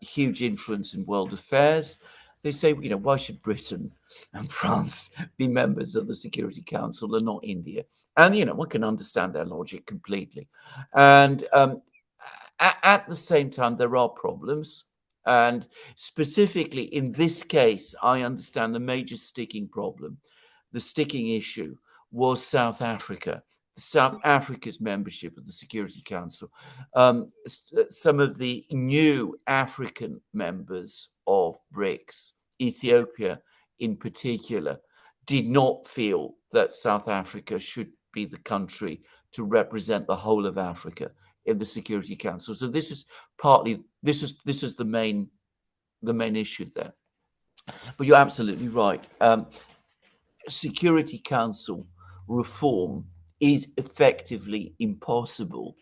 huge influence in world affairs. They say, why should Britain and France be members of the Security Council and not India? And one can understand their logic completely. And at the same time, there are problems. And specifically in this case, I understand the major sticking problem, the sticking issue was South Africa. South Africa's membership of the Security Council. Some of the new African members of BRICS, Ethiopia in particular, did not feel that South Africa should be the country to represent the whole of Africa in the Security Council. So this is the main issue there. But you're absolutely right. Security Council reform is effectively impossible.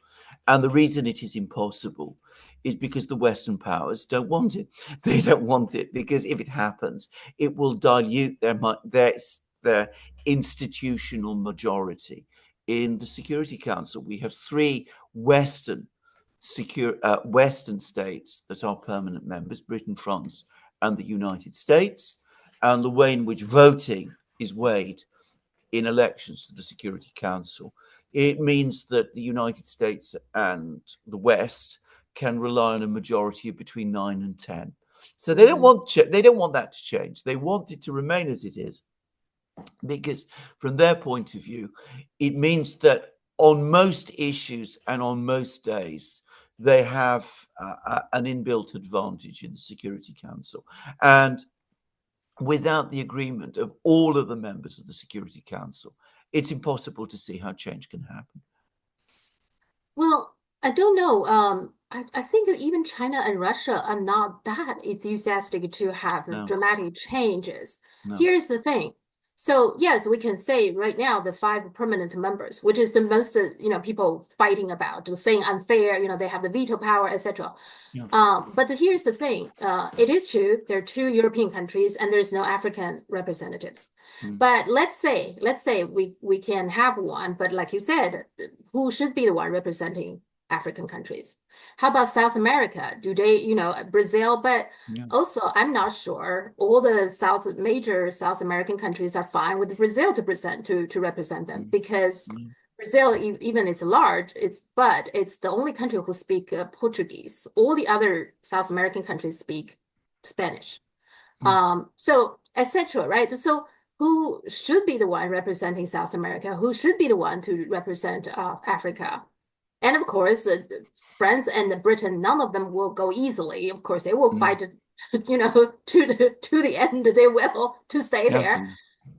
And the reason it is impossible is because the Western powers don't want it. They don't want it because if it happens, it will dilute their institutional majority in the Security Council. We have three Western states that are permanent members: Britain, France, and the United States. And the way in which voting is weighed in elections to the Security Council, it means that the United States and the West can rely on a majority of between 9 and 10. So they don't want that to change. They want it to remain as it is, because from their point of view, it means that on most issues and on most days, they have an inbuilt advantage in the Security Council. And without the agreement of all of the members of the Security Council, it's impossible to see how change can happen. Well, I don't know. I think that even China and Russia are not that enthusiastic to have dramatic changes. No. Here's the thing. So yes, we can say right now the 5 permanent members, which is the most people fighting about, just saying unfair. They have the veto power, etc. Yeah. But here's the thing. It is true there are 2 European countries and there's no African representatives. But let's say we can have one, but like you said, who should be the one representing African countries? How about South America? Do they, Brazil? But also, I'm not sure all the major South American countries are fine with Brazil to represent them, because Brazil, even is large, but it's the only country who speak Portuguese. All the other South American countries speak Spanish. So etc. Right? So who should be the one representing South America? Who should be the one to represent Africa? And of course, France and Britain, none of them will go easily. Of course, they will fight, to the end. They will to stay there.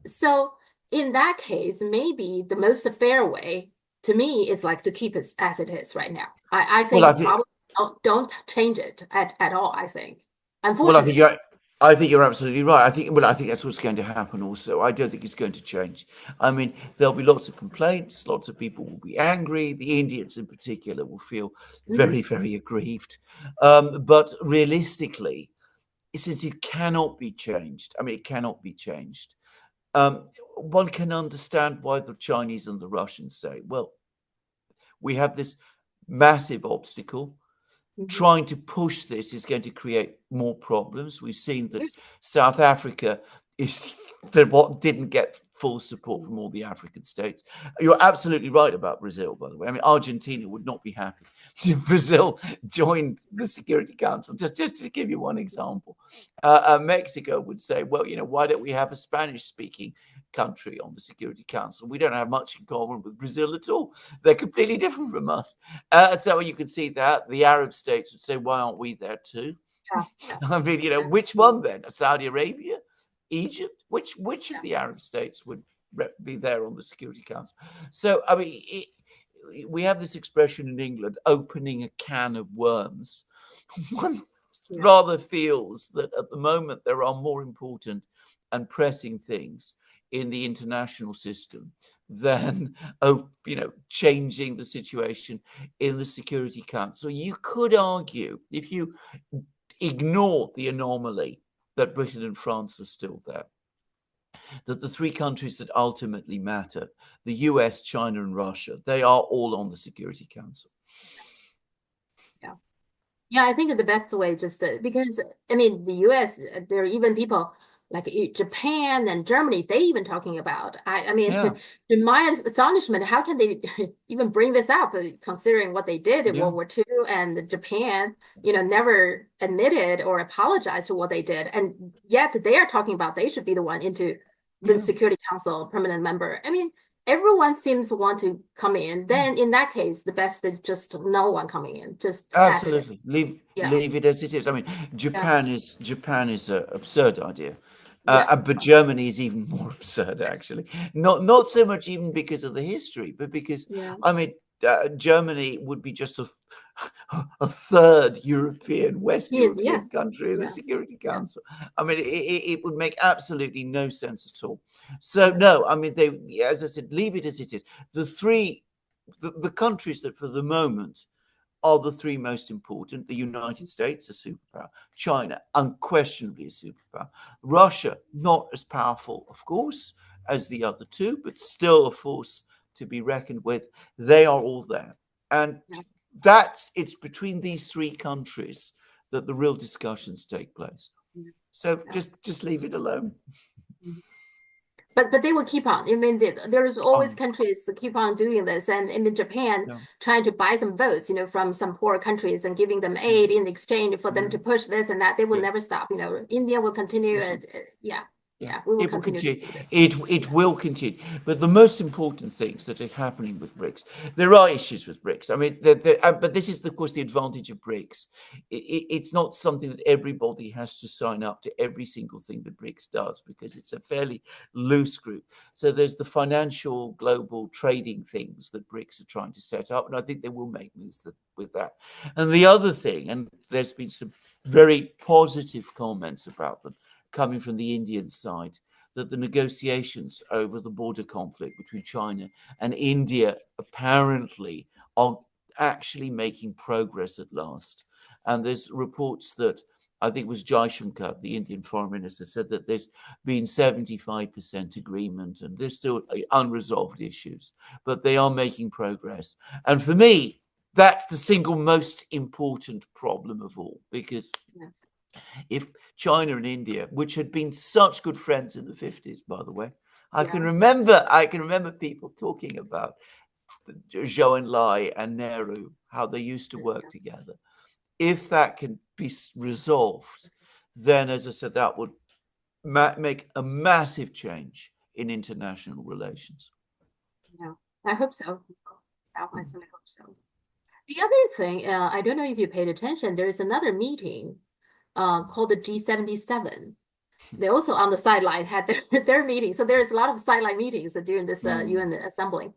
So in that case, maybe the most fair way to me is like to keep it as it is right now. I think probably don't change it at all. I think, unfortunately. Well, I think you're absolutely right. I think that's what's going to happen also. I don't think it's going to change. I mean, there'll be lots of complaints. Lots of people will be angry. The Indians in particular will feel very, very aggrieved. But realistically, since it cannot be changed, it cannot be changed. One can understand why the Chinese and the Russians say, well, we have this massive obstacle. Trying to push this is going to create more problems. We've seen that South Africa didn't get full support from all the African states. You're absolutely right about Brazil, by the way. Argentina would not be happy if Brazil joined the Security Council. Just to give you one example, Mexico would say, well, why don't we have a Spanish-speaking country on the Security Council? We don't have much in common with Brazil at all. They're completely different from us. So you can see that the Arab states would say, why aren't we there too? Which one then? Saudi Arabia? Egypt? Which of the Arab states would be there on the Security Council? So, we have this expression in England, opening a can of worms. One rather feels that at the moment there are more important and pressing things in the international system than changing the situation in the Security Council. You could argue, if you ignore the anomaly that Britain and France are still there, that the three countries that ultimately matter, the US, China, and Russia, they are all on the Security Council. Yeah, I think the best way because I mean the US, there are even people like Japan and Germany, they even talking about. I mean, to my astonishment, how can they even bring this up, considering what they did in World War II, and Japan, never admitted or apologized for what they did, and yet they are talking about they should be the one into the Security Council permanent member. I mean, everyone seems to want to come in. Then in that case, the best is just no one coming in. Just absolutely leave it as it is. I mean, Japan is an absurd idea. But Germany is even more absurd, actually. Not so much even because of the history, but because I mean, Germany would be just a third European, West European country in the Security Council. I mean, it would make absolutely no sense at all. So no, I mean, as I said, leave it as it is. The countries that for the moment are the three most important: the United States, a superpower; China, unquestionably a superpower; Russia, not as powerful, of course, as the other two, but still a force to be reckoned with. They are all there. And it's between these three countries that the real discussions take place. So just leave it alone. But they will keep on. I mean, there's always countries that keep on doing this, and in Japan, trying to buy some votes, from some poor countries and giving them aid in exchange for them to push this and that. They will never stop. India will continue. We will continue. It will continue. But the most important things that are happening with BRICS, there are issues with BRICS. I mean, but this is, of course, the advantage of BRICS. It's not something that everybody has to sign up to every single thing that BRICS does, because it's a fairly loose group. So there's the financial global trading things that BRICS are trying to set up, and I think they will make moves with that. And the other thing, and there's been some very positive comments about them coming from the Indian side, that the negotiations over the border conflict between China and India apparently are actually making progress at last. And there's reports that, I think it was Jaishankar, the Indian foreign minister, said that there's been 75% agreement, and there's still unresolved issues, but they are making progress. And for me, that's the single most important problem of all, because if China and India, which had been such good friends in the 50s, by the way, I can remember people talking about Zhou Enlai and Nehru, how they used to work together. If that can be resolved, then, as I said, that would make a massive change in international relations. Yeah, I hope so. I certainly hope so. The other thing, I don't know if you paid attention, there is another meeting called the G77. They also on the sideline had their meeting. So there's a lot of sideline meetings during this UN assembly.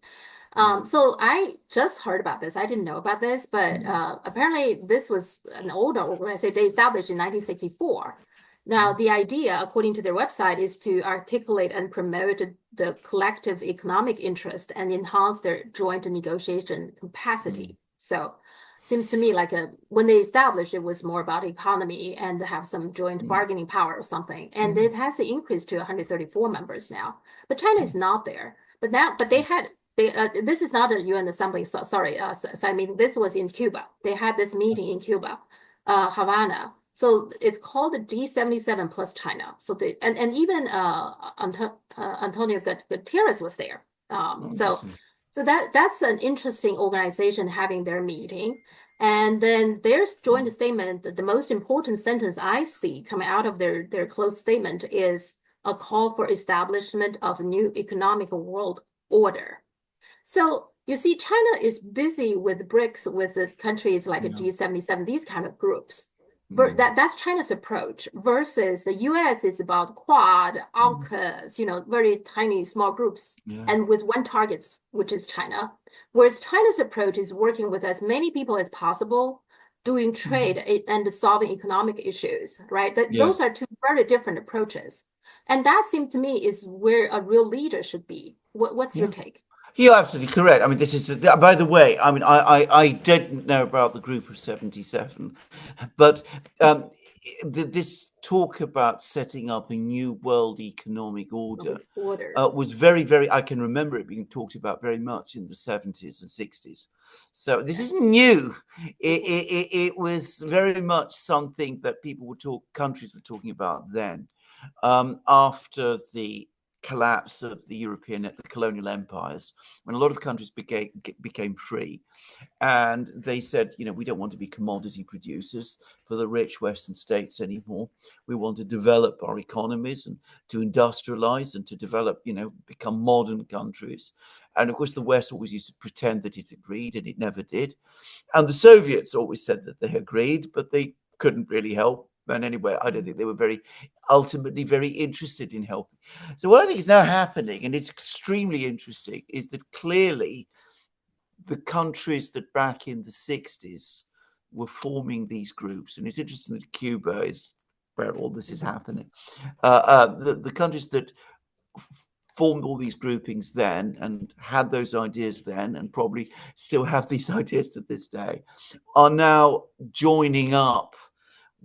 So I just heard about this. I didn't know about this, but apparently this was an older organization. They established in 1964. Now, the idea, according to their website, is to articulate and promote the collective economic interest and enhance their joint negotiation capacity. So seems to me like when they established, it was more about economy and have some joint bargaining power or something. And it has increased to 134 members now. But China is not there. But they had, this is not a UN assembly, so sorry. So I mean, this was in Cuba. They had this meeting in Cuba, Havana. So it's called the G77 plus China. So and even Antonio Guterres was there. So that's an interesting organization having their meeting. And then there's joint statement. The most important sentence I see coming out of their closed statement is a call for establishment of a new economic world order. So you see, China is busy with BRICS, with the countries like a G77, these kind of groups. But that's China's approach, versus the US is about Quad, AUKUS, very tiny, small groups, and with one target, which is China. Whereas China's approach is working with as many people as possible doing trade and solving economic issues, right? Those Yes. are two very different approaches. And that seemed to me is where a real leader should be. What's your Yeah. take? You're absolutely correct. I mean, this is, by the way, I mean, I didn't know about the group of 77, but this talk about setting up a new world economic order Order. was very, very, I can remember it being talked about very much in the 70s and 60s. So this isn't new. It was very much something that countries were talking about then. After the collapse of the colonial empires, when a lot of countries became free, and they said, we don't want to be commodity producers for the rich Western states anymore. We want to develop our economies and to industrialize and to develop, become modern countries. And of course, the West always used to pretend that it agreed, and it never did. And the Soviets always said that they agreed, but they couldn't really help. And anyway, I don't think they were ultimately very interested in helping. So what I think is now happening, and it's extremely interesting, is that clearly the countries that back in the 60s were forming these groups, and it's interesting that Cuba is where all this is happening. The countries that formed all these groupings then and had those ideas then and probably still have these ideas to this day are now joining up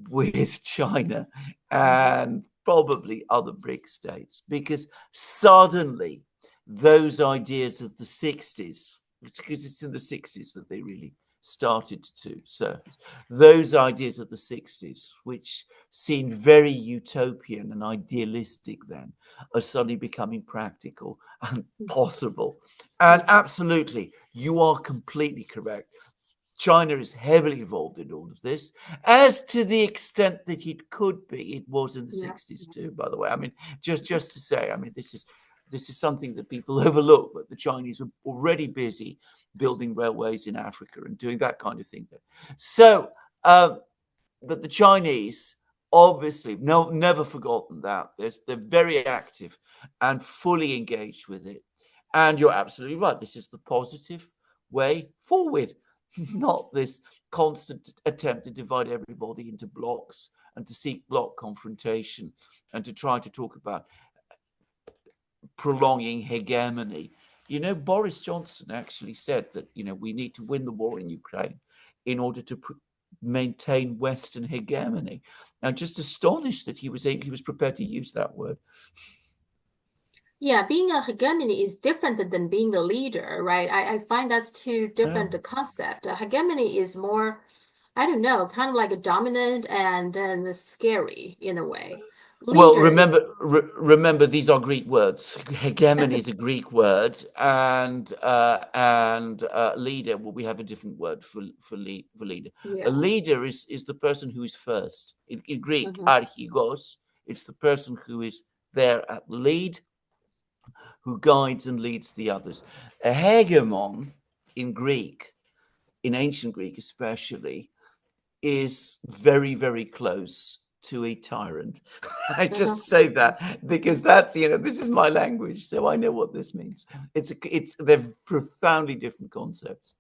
with China and probably other BRICS states, because suddenly those ideas of the 60s, because it's in the 60s that they really started to surface, those ideas of the 60s, which seemed very utopian and idealistic then, are suddenly becoming practical and possible. And absolutely, you are completely correct. China is heavily involved in all of this, as to the extent that it could be. It was in the 60s too, by the way. I mean, just to say, I mean, this is something that people overlook, but the Chinese were already busy building railways in Africa and doing that kind of thing. So, but the Chinese obviously never forgotten that. They're very active and fully engaged with it. And you're absolutely right. This is the positive way forward. Not this constant attempt to divide everybody into blocks and to seek block confrontation and to try to talk about prolonging hegemony. Boris Johnson actually said that, we need to win the war in Ukraine in order to maintain Western hegemony. I'm just astonished that he was prepared to use that word. Yeah, being a hegemony is different than being the leader, right? I find that's two different concepts. A hegemony is more, I don't know, kind of like a dominant and then scary in a way. Well, Leader is remember, these are Greek words. Hegemony is a Greek word, and leader. Well, we have a different word for leader. A leader is the person who is first. In Greek, archigos. It's the person who is there at the lead, who guides and leads the others. A hegemon in Greek, in ancient Greek especially, is very, very close to a tyrant. I just say that because that's, this is my language, so I know what this means. They're profoundly different concepts.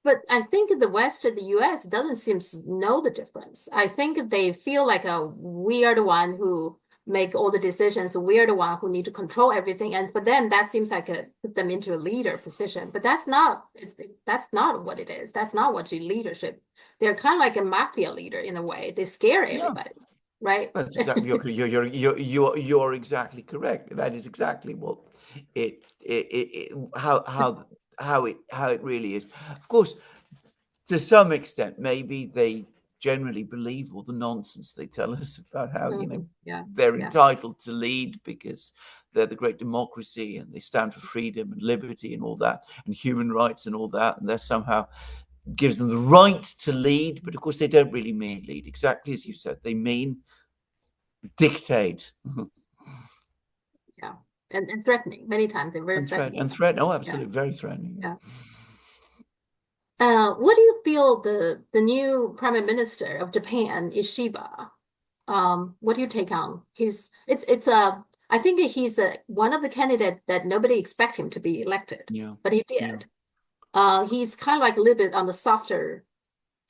But I think the West, the US, doesn't seem to know the difference. I think they feel like we are the one who make all the decisions. We are the one who need to control everything. And for them, that seems like put them into a leader position. But that's not what it is. That's not what leadership. They're kind of like a mafia leader in a way. They scare everybody, right? That's exactly you're exactly correct. That is exactly what how it really is. Of course, to some extent, maybe they generally believe all the nonsense they tell us about how they're entitled to lead because they're the great democracy and they stand for freedom and liberty and all that and human rights and all that, and they're somehow gives them the right to lead. But of course, they don't really mean lead, exactly as you said. They mean dictate. Yeah, and threatening. Many times they're very threatening. And threatening. Oh, absolutely, very threatening. Yeah. What do you feel the new Prime Minister of Japan, Ishiba? What do you take on? I think he's one of the candidates that nobody expect him to be elected, but he did. He's kind of like a little bit on the softer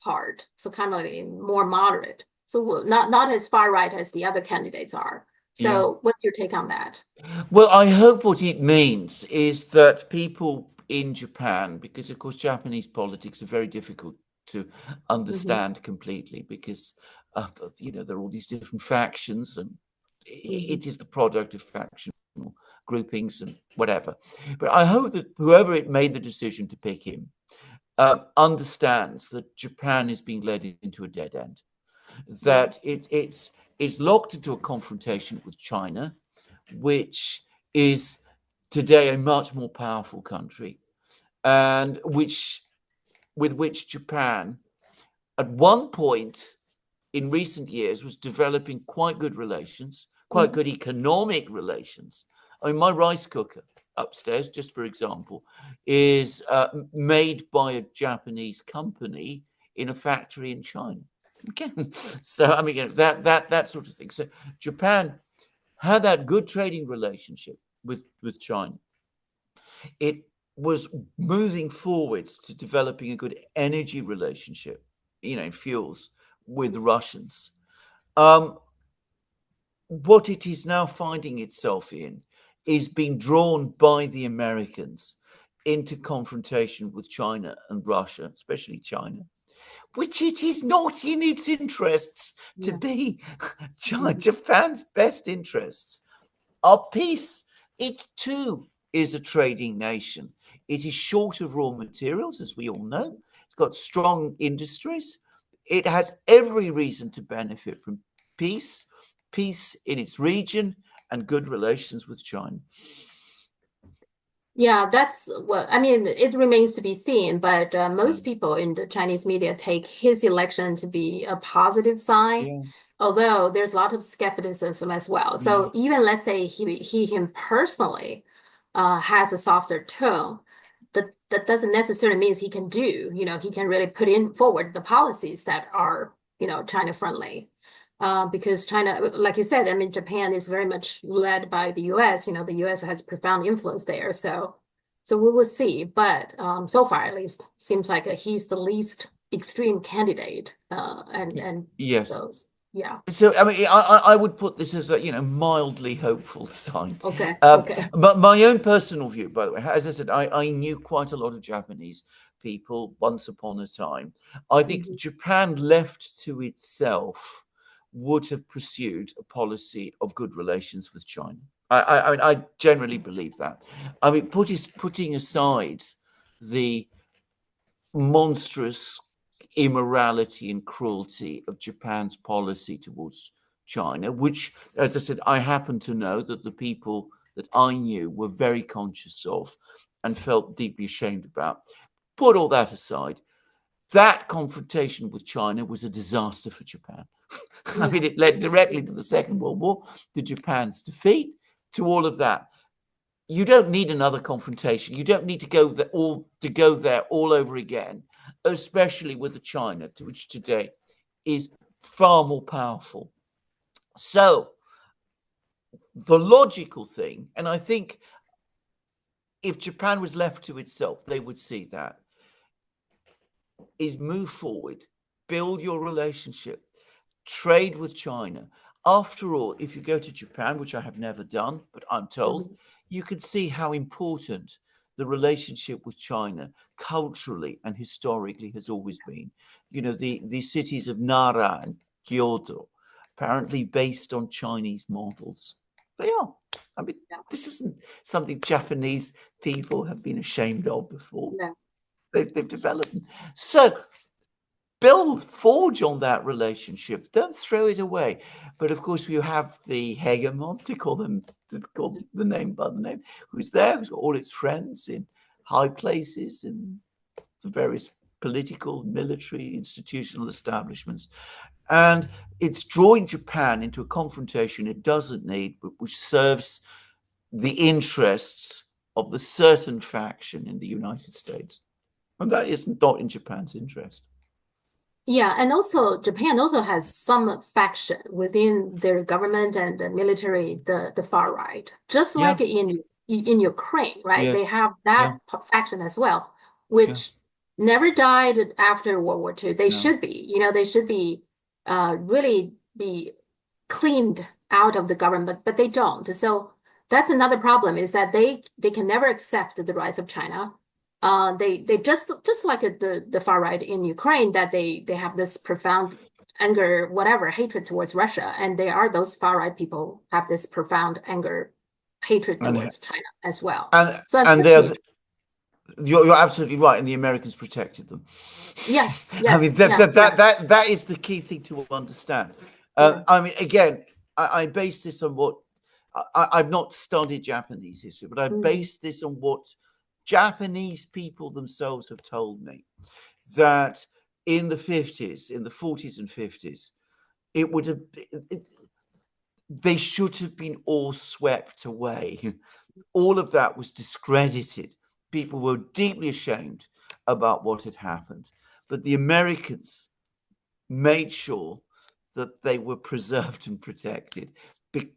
part, so kind of like more moderate. So not as far right as the other candidates are. So what's your take on that? Well, I hope what it means is that people in Japan, because of course Japanese politics are very difficult to understand completely, because there are all these different factions, and it is the product of factional groupings and whatever. But I hope that whoever it made the decision to pick him understands that Japan is being led into a dead end, that it's locked into a confrontation with China, which is today a much more powerful country, and with which Japan at one point in recent years was developing quite good relations, quite good economic relations. I mean, my rice cooker upstairs, just for example, is made by a Japanese company in a factory in China. Okay. So I mean, that sort of thing. So Japan had that good trading relationship with China. It was moving forwards to developing a good energy relationship, in fuels, with the Russians. What it is now finding itself in is being drawn by the Americans into confrontation with China and Russia, especially China, which it is not in its interests to be. Japan's best interests are peace. It too is a trading nation. It is short of raw materials, as we all know. It's got strong industries. It has every reason to benefit from peace in its region, and good relations with China. Yeah, that's what I mean. It remains to be seen, but most people in the Chinese media take his election to be a positive sign, although there's a lot of skepticism as well. So even let's say him personally has a softer tone, that doesn't necessarily mean he can do, he can really put in forward the policies that are, China friendly. Because China, like you said, I mean, Japan is very much led by the US. The US has profound influence there. So we will see. But so far, at least, seems like he's the least extreme candidate. And yes. So, yeah. So I mean, I would put this as a mildly hopeful sign. Okay. But my own personal view, by the way, as I said, I knew quite a lot of Japanese people once upon a time. I think Japan left to itself would have pursued a policy of good relations with China. I generally believe that. I mean, putting aside the monstrous immorality and cruelty of Japan's policy towards China, which, as I said, I happen to know that the people that I knew were very conscious of and felt deeply ashamed about. Put all that aside, that confrontation with China was a disaster for Japan. I mean, it led directly to the Second World War, to Japan's defeat, to all of that. You don't need another confrontation. You don't need to go there all over again, especially with the China, which today is far more powerful. So the logical thing, and I think if Japan was left to itself, they would see that, is move forward, build your relationship, trade with China. After all, if you go to Japan, which I have never done, but I'm told, you can see how important the relationship with China culturally and historically has always been. The cities of Nara and Kyoto, apparently based on Chinese models. They are. I mean, this isn't something Japanese people have been ashamed of before. No. They've developed. So forge on that relationship. Don't throw it away. But of course, you have the hegemon, to call the name by the name, who's there, who's got all its friends in high places in the various political, military, institutional establishments. And it's drawing Japan into a confrontation it doesn't need, but which serves the interests of the certain faction in the United States. And that is not in Japan's interest. Yeah, and also Japan also has some faction within their government and the military, the far right, just like in Ukraine, right? Yes. They have that faction as well, which never died after World War II. They No. should be, they should be really be cleaned out of the government, but they don't. So that's another problem, is that they can never accept the rise of China. They just like the far right in Ukraine, that they have this profound anger, whatever, hatred towards Russia, and those far right people have this profound anger, hatred And towards China as well. and So and they're unfortunately, you're absolutely right, and the Americans protected them. yes, I mean, yes, yeah, yeah. that is the key thing to understand. Yeah. I mean, again, I base this on what I've not studied Japanese history, but I base this on what Japanese people themselves have told me, that in the 50s, in the 40s and 50s, it would have they should have been all swept away. All of that was discredited. People were deeply ashamed about what had happened. But the Americans made sure that they were preserved and protected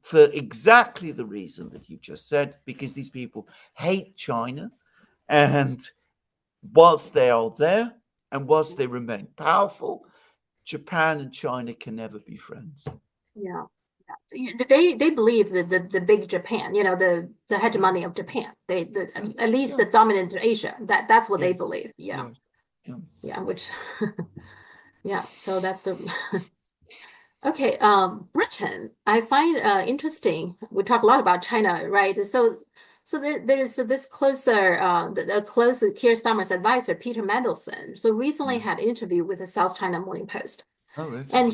for exactly the reason that you just said, because these people hate China. And whilst they are there and whilst they remain powerful, Japan and China can never be friends. Yeah. They believe that the big Japan, the hegemony of Japan, at least the dominant Asia, that's what they believe. Yeah. Yeah, which yeah, so that's the okay. Britain, I find interesting. We talk a lot about China, right? So there's this closer the close Keir Starmer's advisor, Peter Mandelson. So recently had an interview with the South China Morning Post. Oh, really? And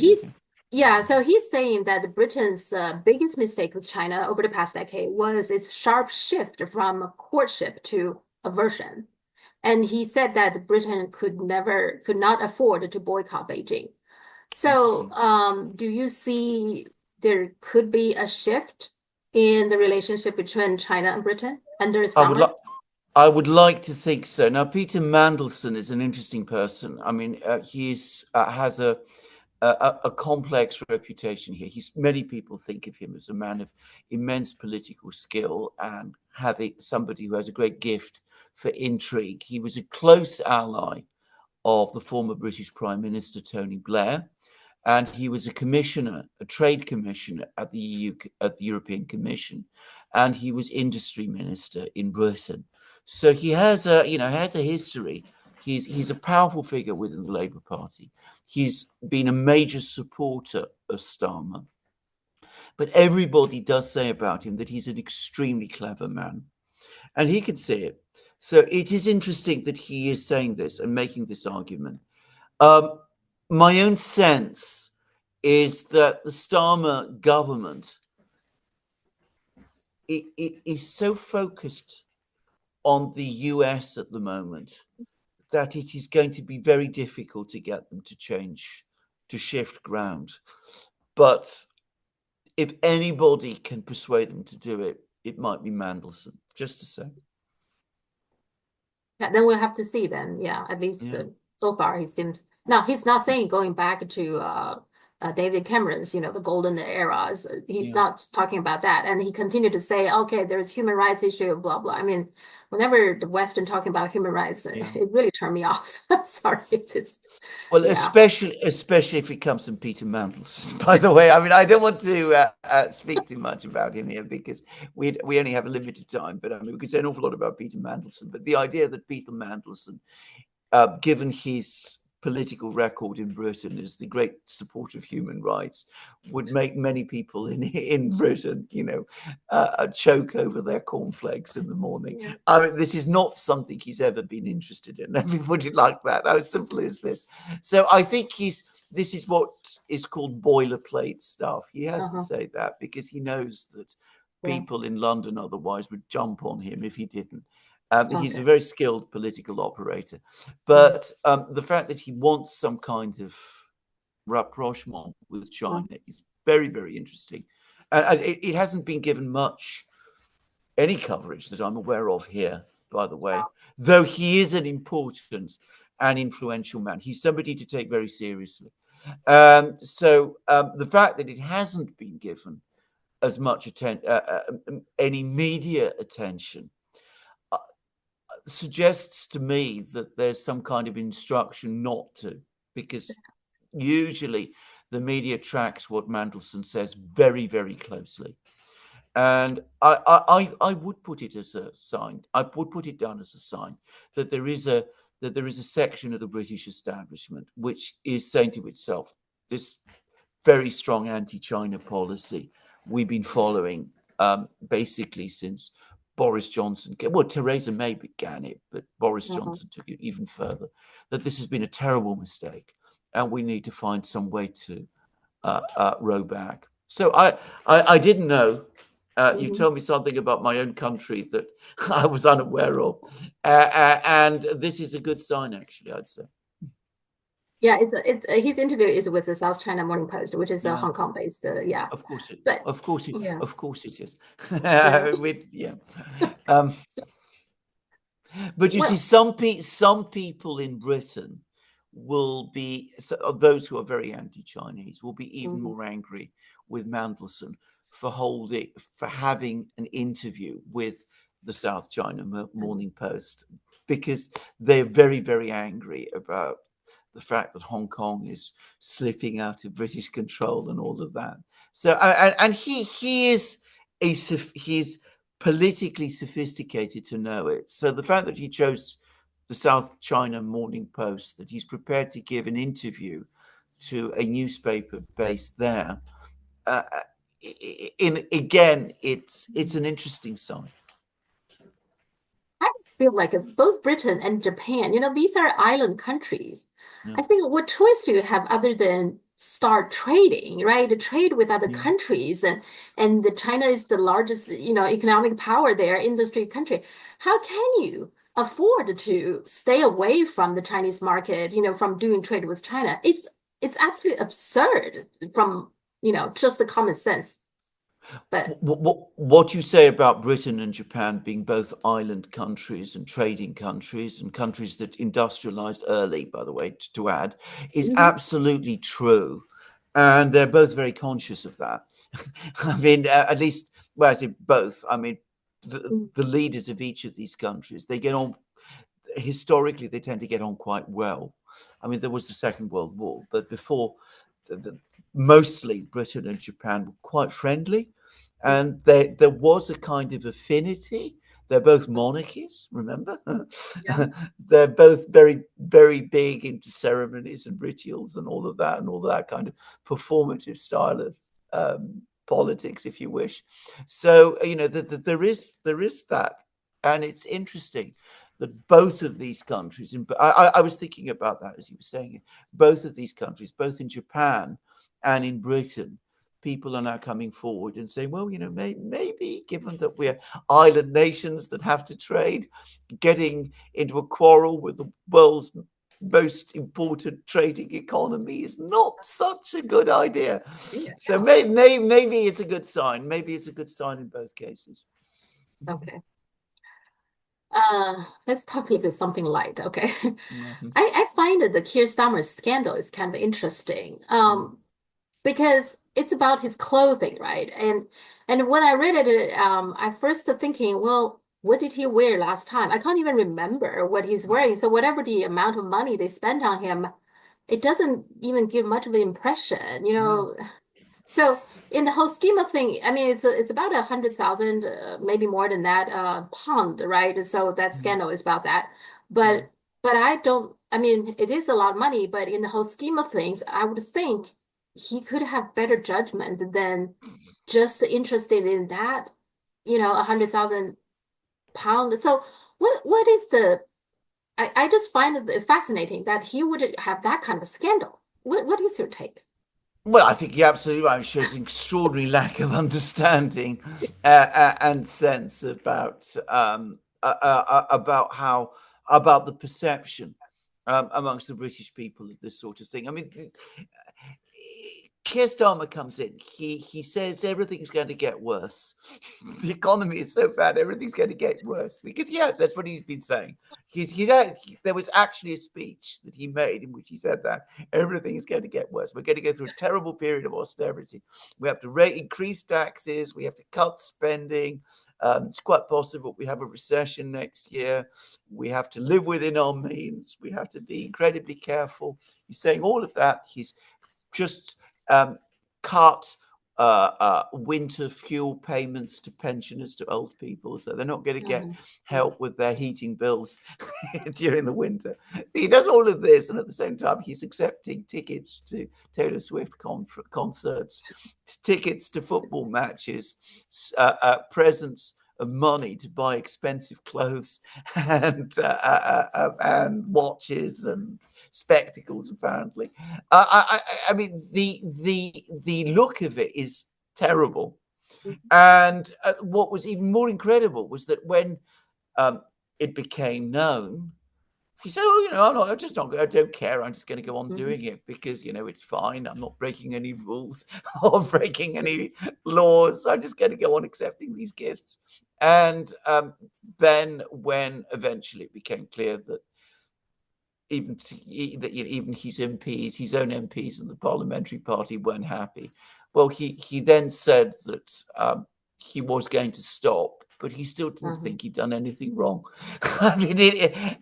so he's saying that Britain's biggest mistake with China over the past decade was its sharp shift from courtship to aversion. And he said that Britain could not afford to boycott Beijing. So do you see there could be a shift in the relationship between China and Britain under Starmer? I would like to think so. Now, Peter Mandelson is an interesting person. I mean, he's has a complex reputation here. Many people think of him as a man of immense political skill and having somebody who has a great gift for intrigue. He was a close ally of the former British Prime Minister Tony Blair, and he was a trade commissioner at the European Commission, and he was industry minister in Britain. So he has a history. He's a powerful figure within the Labour Party. He's been a major supporter of Starmer. But everybody does say about him that he's an extremely clever man. And he can see it. So it is interesting that he is saying this and making this argument. My own sense is that the Starmer government it is so focused on the US at the moment that it is going to be very difficult to get them to shift ground. But if anybody can persuade them to do it, it might be Mandelson, just to say. Yeah, then we'll have to see then. Yeah, at least so far he seems. Now he's not saying going back to David Cameron's, the golden era. He's not talking about that, and he continued to say, okay, there's human rights issue, blah blah. I mean, whenever the Western talking about human rights, it really turned me off. I'm sorry, especially if it comes from Peter Mandelson. By the way, I mean, I don't want to speak too much about him here because we only have a limited time. But I mean, we could say an awful lot about Peter Mandelson. But the idea that Peter Mandelson, given his political record in Britain as the great supporter of human rights, would make many people in Britain, choke over their cornflakes in the morning. Yeah. I mean, this is not something he's ever been interested in. Everybody like that. How simple is this? So I think this is what is called boilerplate stuff. He has to say that because he knows that people in London otherwise would jump on him if he didn't. He's a very skilled political operator. But the fact that he wants some kind of rapprochement with China is very, very interesting. And it hasn't been given any coverage that I'm aware of here, by the way, though he is an important and influential man. He's somebody to take very seriously. So the fact that it hasn't been given as much any media attention, suggests to me that there's some kind of instruction not to, because usually the media tracks what Mandelson says very, very closely. And I would put it as a sign. I would put it down as a sign that there is a section of the British establishment which is saying to itself, this very strong anti-China policy we've been following basically since Boris Johnson came. Well, Theresa May began it, but Boris Johnson took it even further. That this has been a terrible mistake, and we need to find some way to row back. So I didn't know. You told me something about my own country that I was unaware of, and this is a good sign, actually, I'd say. Yeah, his interview is with the South China Morning Post, which is a Hong Kong based. Yeah, of course it. But of course it. yeah. Of course it is. Yeah. But you see, some people in Britain will be, those who are very anti-Chinese will be even more angry with Mandelson for having an interview with the South China Morning Post, because they're very, very angry about the fact that Hong Kong is slipping out of British control and all of that. So, and he is he's politically sophisticated to know it. So the fact that he chose the South China Morning Post, that he's prepared to give an interview to a newspaper based there, again, it's an interesting sign. I just feel like both Britain and Japan, these are island countries. I think what choice do you have other than start trading, right? To trade with other countries, and China is the largest, economic power there, industry country. How can you afford to stay away from the Chinese market, from doing trade with China? It's absolutely absurd from, just the common sense. But what you say about Britain and Japan being both island countries and trading countries and countries that industrialized early, by the way, to add, is absolutely true. And they're both very conscious of that. I mean, at least, well, I say both. I mean, the leaders of each of these countries, they get on, historically, they tend to get on quite well. I mean, there was the Second World War, but before, mostly Britain and Japan were quite friendly. And there was a kind of affinity. They're both monarchies, remember? They're both very, very big into ceremonies and rituals and all of that kind of performative style of politics, if you wish. So, there is that. And it's interesting that both of these countries, I was thinking about that as you were saying it, both of these countries, both in Japan and in Britain, people are now coming forward and saying, well, maybe given that we're island nations that have to trade, getting into a quarrel with the world's most important trading economy is not such a good idea. So maybe it's a good sign. Maybe it's a good sign in both cases. Okay. Let's talk a little bit something light. Okay. I find that the Keir Starmer scandal is kind of interesting. Because it's about his clothing, right? And when I read it, I first thinking, well, what did he wear last time? I can't even remember what he's wearing. So whatever the amount of money they spent on him, it doesn't even give much of an impression, So in the whole scheme of thing, I mean, it's about 100,000, maybe more than that, pound, right? So that scandal is about that. But I mean, it is a lot of money, but in the whole scheme of things, I would think he could have better judgment than just interested in that, 100,000 pounds. So what is I just find it fascinating that he would have that kind of scandal. What is your take? Well, I think you're absolutely right. It shows an extraordinary lack of understanding and sense about the perception amongst the British people of this sort of thing. I mean, Keir Starmer comes in. He says everything's going to get worse. The economy is so bad, everything's going to get worse. Because yes, that's what he's been saying. There was actually a speech that he made in which he said that everything is going to get worse. We're going to go through a terrible period of austerity. We have to increase taxes. We have to cut spending. It's quite possible we have a recession next year. We have to live within our means. We have to be incredibly careful. He's saying all of that. He's just cut winter fuel payments to pensioners, to old people, so they're not going to get help with their heating bills during the winter. So he does all of this, and at the same time, he's accepting tickets to Taylor Swift concerts, tickets to football matches, presents of money to buy expensive clothes and watches and spectacles. Apparently, I mean the look of it is terrible. And what was even more incredible was that when it became known, he said, "Oh, I don't care. I'm just going to go on doing it because it's fine. I'm not breaking any rules or breaking any laws. I'm just going to go on accepting these gifts." And then, when eventually it became clear that even his MPs, his own MPs in the parliamentary party weren't happy, well, he then said that he was going to stop, but he still didn't think he'd done anything wrong. I mean,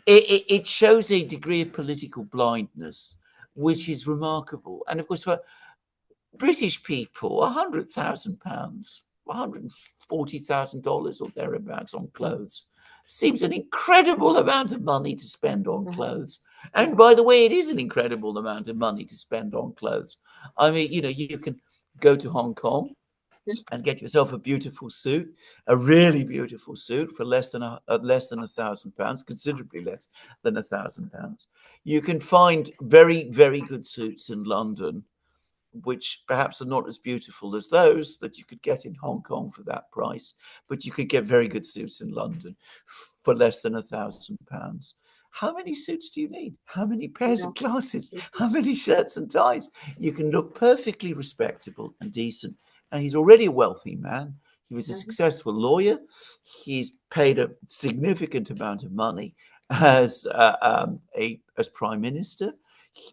it shows a degree of political blindness, which is remarkable. And of course, for British people, £100,000, $140,000 or thereabouts on clothes seems an incredible amount of money to spend on clothes. And by the way, it is an incredible amount of money to spend on clothes. I mean, you can go to Hong Kong and get yourself a beautiful suit, a really beautiful suit for less than £1,000, considerably less than £1,000. You can find very, very good suits in London, which perhaps are not as beautiful as those that you could get in Hong Kong for that price, but you could get very good suits in London for less than £1,000. How many suits do you need? How many pairs of glasses? How many shirts and ties? You can look perfectly respectable and decent. And he's already a wealthy man. He was a successful lawyer. He's paid a significant amount of money as prime minister.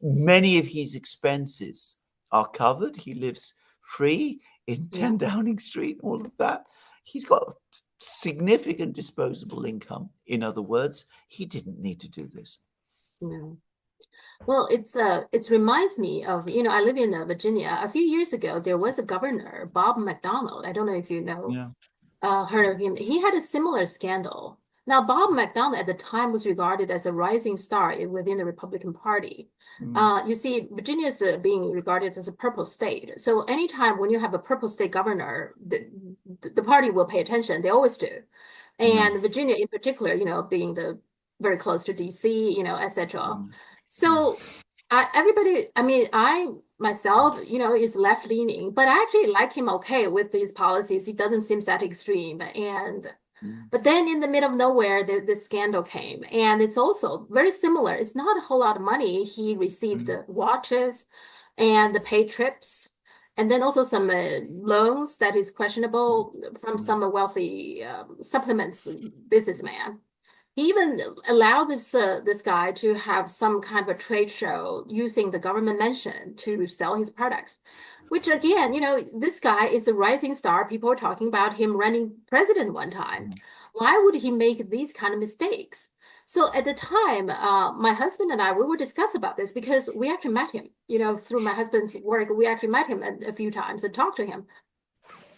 Many of his expenses are covered. He lives free in 10 Downing Street, all of that. He's got significant disposable income. In other words, he didn't need to do this. No. Well, it reminds me of, I live in Virginia. A few years ago, there was a governor, Bob McDonnell. I don't know if you know, heard of him. He had a similar scandal. Now, Bob McDonnell at the time was regarded as a rising star within the Republican Party. You see, Virginia is being regarded as a purple state. So anytime when you have a purple state governor, the party will pay attention. They always do. And Virginia in particular, being very close to DC, etc. So I myself, is left leaning, but I actually like him okay with these policies. He doesn't seem that extreme. But then in the middle of nowhere, this scandal came. And it's also very similar. It's not a whole lot of money. He received watches and the paid trips, and then also some loans that is questionable from some wealthy supplements businessman. He even allowed this guy to have some kind of a trade show using the government mention to sell his products, which again, this guy is a rising star. People are talking about him running president one time. Why would he make these kind of mistakes? So at the time, my husband and I, we would discuss about this because we actually met him, through my husband's work. We actually met him a few times and talked to him.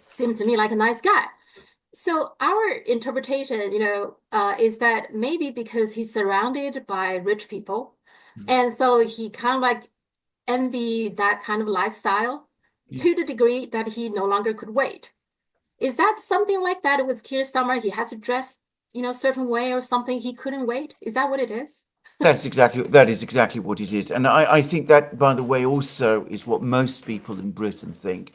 Seemed to me like a nice guy. So our interpretation, is that maybe because he's surrounded by rich people, and so he kind of like envied that kind of lifestyle to the degree that he no longer could wait. Is that something like that with Keir Starmer? He has to dress, a certain way or something. He couldn't wait. Is that what it is? That is exactly what it is. And I think that, by the way, also is what most people in Britain think.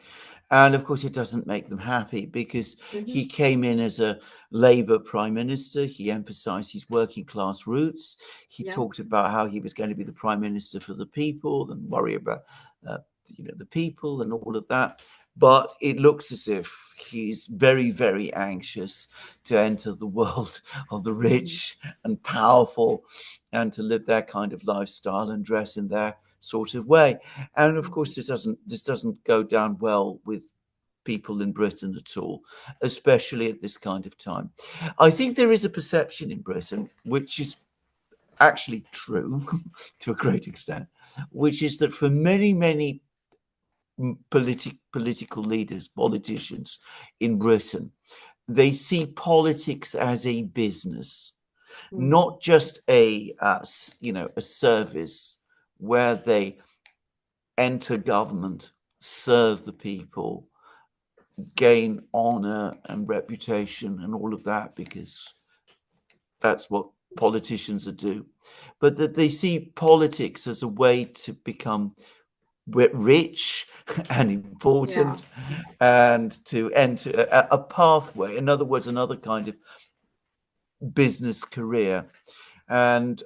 And of course, it doesn't make them happy because he came in as a Labour prime minister. He emphasized his working class roots. He talked about how he was going to be the prime minister for the people and worry about the people and all of that. But it looks as if he's very, very anxious to enter the world of the rich and powerful and to live their kind of lifestyle and dress in their sort of way. And of course, this doesn't go down well with people in Britain at all, especially at this kind of time. I think there is a perception in Britain, which is actually true to a great extent, which is that for many, many political leaders, politicians in Britain, they see politics as a business, not just a service where they enter government, serve the people, gain honor and reputation and all of that, because that's what politicians do, but that they see politics as a way to become rich and important, and to enter a pathway, in other words, another kind of business career. And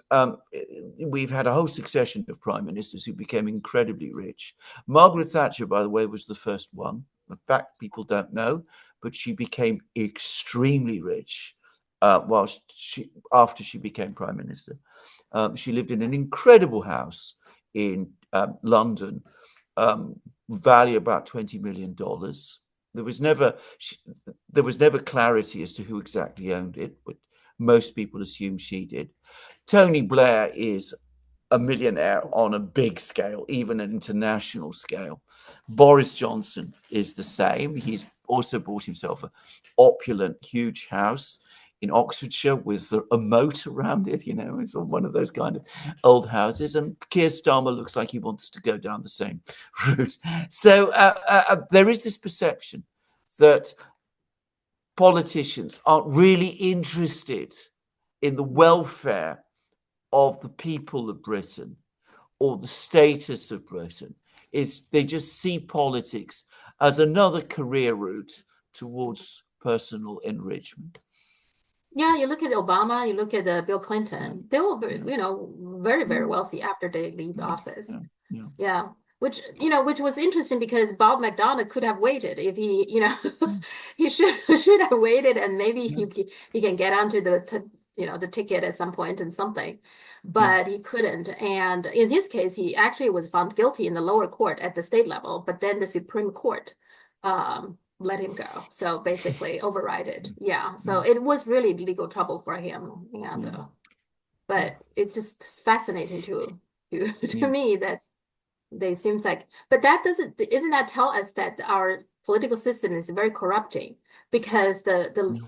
we've had a whole succession of prime ministers who became incredibly rich. Margaret Thatcher, by the way, was the first one. In fact, people don't know, but she became extremely rich after she became prime minister. She lived in an incredible house in London, value about $20 million. There was never clarity as to who exactly owned it, but most people assume she did. Tony Blair is a millionaire on a big scale, even an international scale. Boris Johnson is the same. He's also bought himself an opulent, huge house in Oxfordshire with a moat around it. It's one of those kind of old houses. And Keir Starmer looks like he wants to go down the same route. So there is this perception that politicians aren't really interested in the welfare of the people of Britain or the status of Britain. They just see politics as another career route towards personal enrichment. Yeah, you look at Obama, you look at Bill Clinton. They were, very, very wealthy after they leave office. Yeah. Which was interesting because Bob McDonnell could have waited if he, he should have waited, and maybe he can get onto the ticket at some point and something, but he couldn't. And in his case, he actually was found guilty in the lower court at the state level, but then the Supreme Court let him go. So basically override it. Yeah. So it was really legal trouble for him. And but it's just fascinating to me that they seems like, but that isn't that tell us that our political system is very corrupting, because the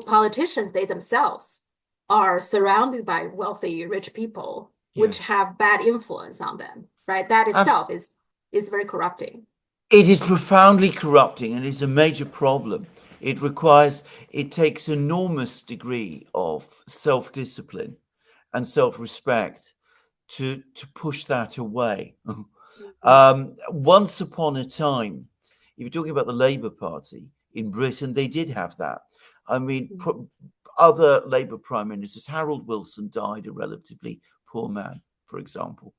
politicians, they themselves are surrounded by wealthy, rich people, which have bad influence on them, right? That itself is very corrupting. It is profoundly corrupting, and it's a major problem. It takes enormous degree of self-discipline and self-respect to push that away. Once upon a time, if you're talking about the Labour Party in Britain, they did have that. I mean, other Labour prime ministers, Harold Wilson died a relatively poor man, for example.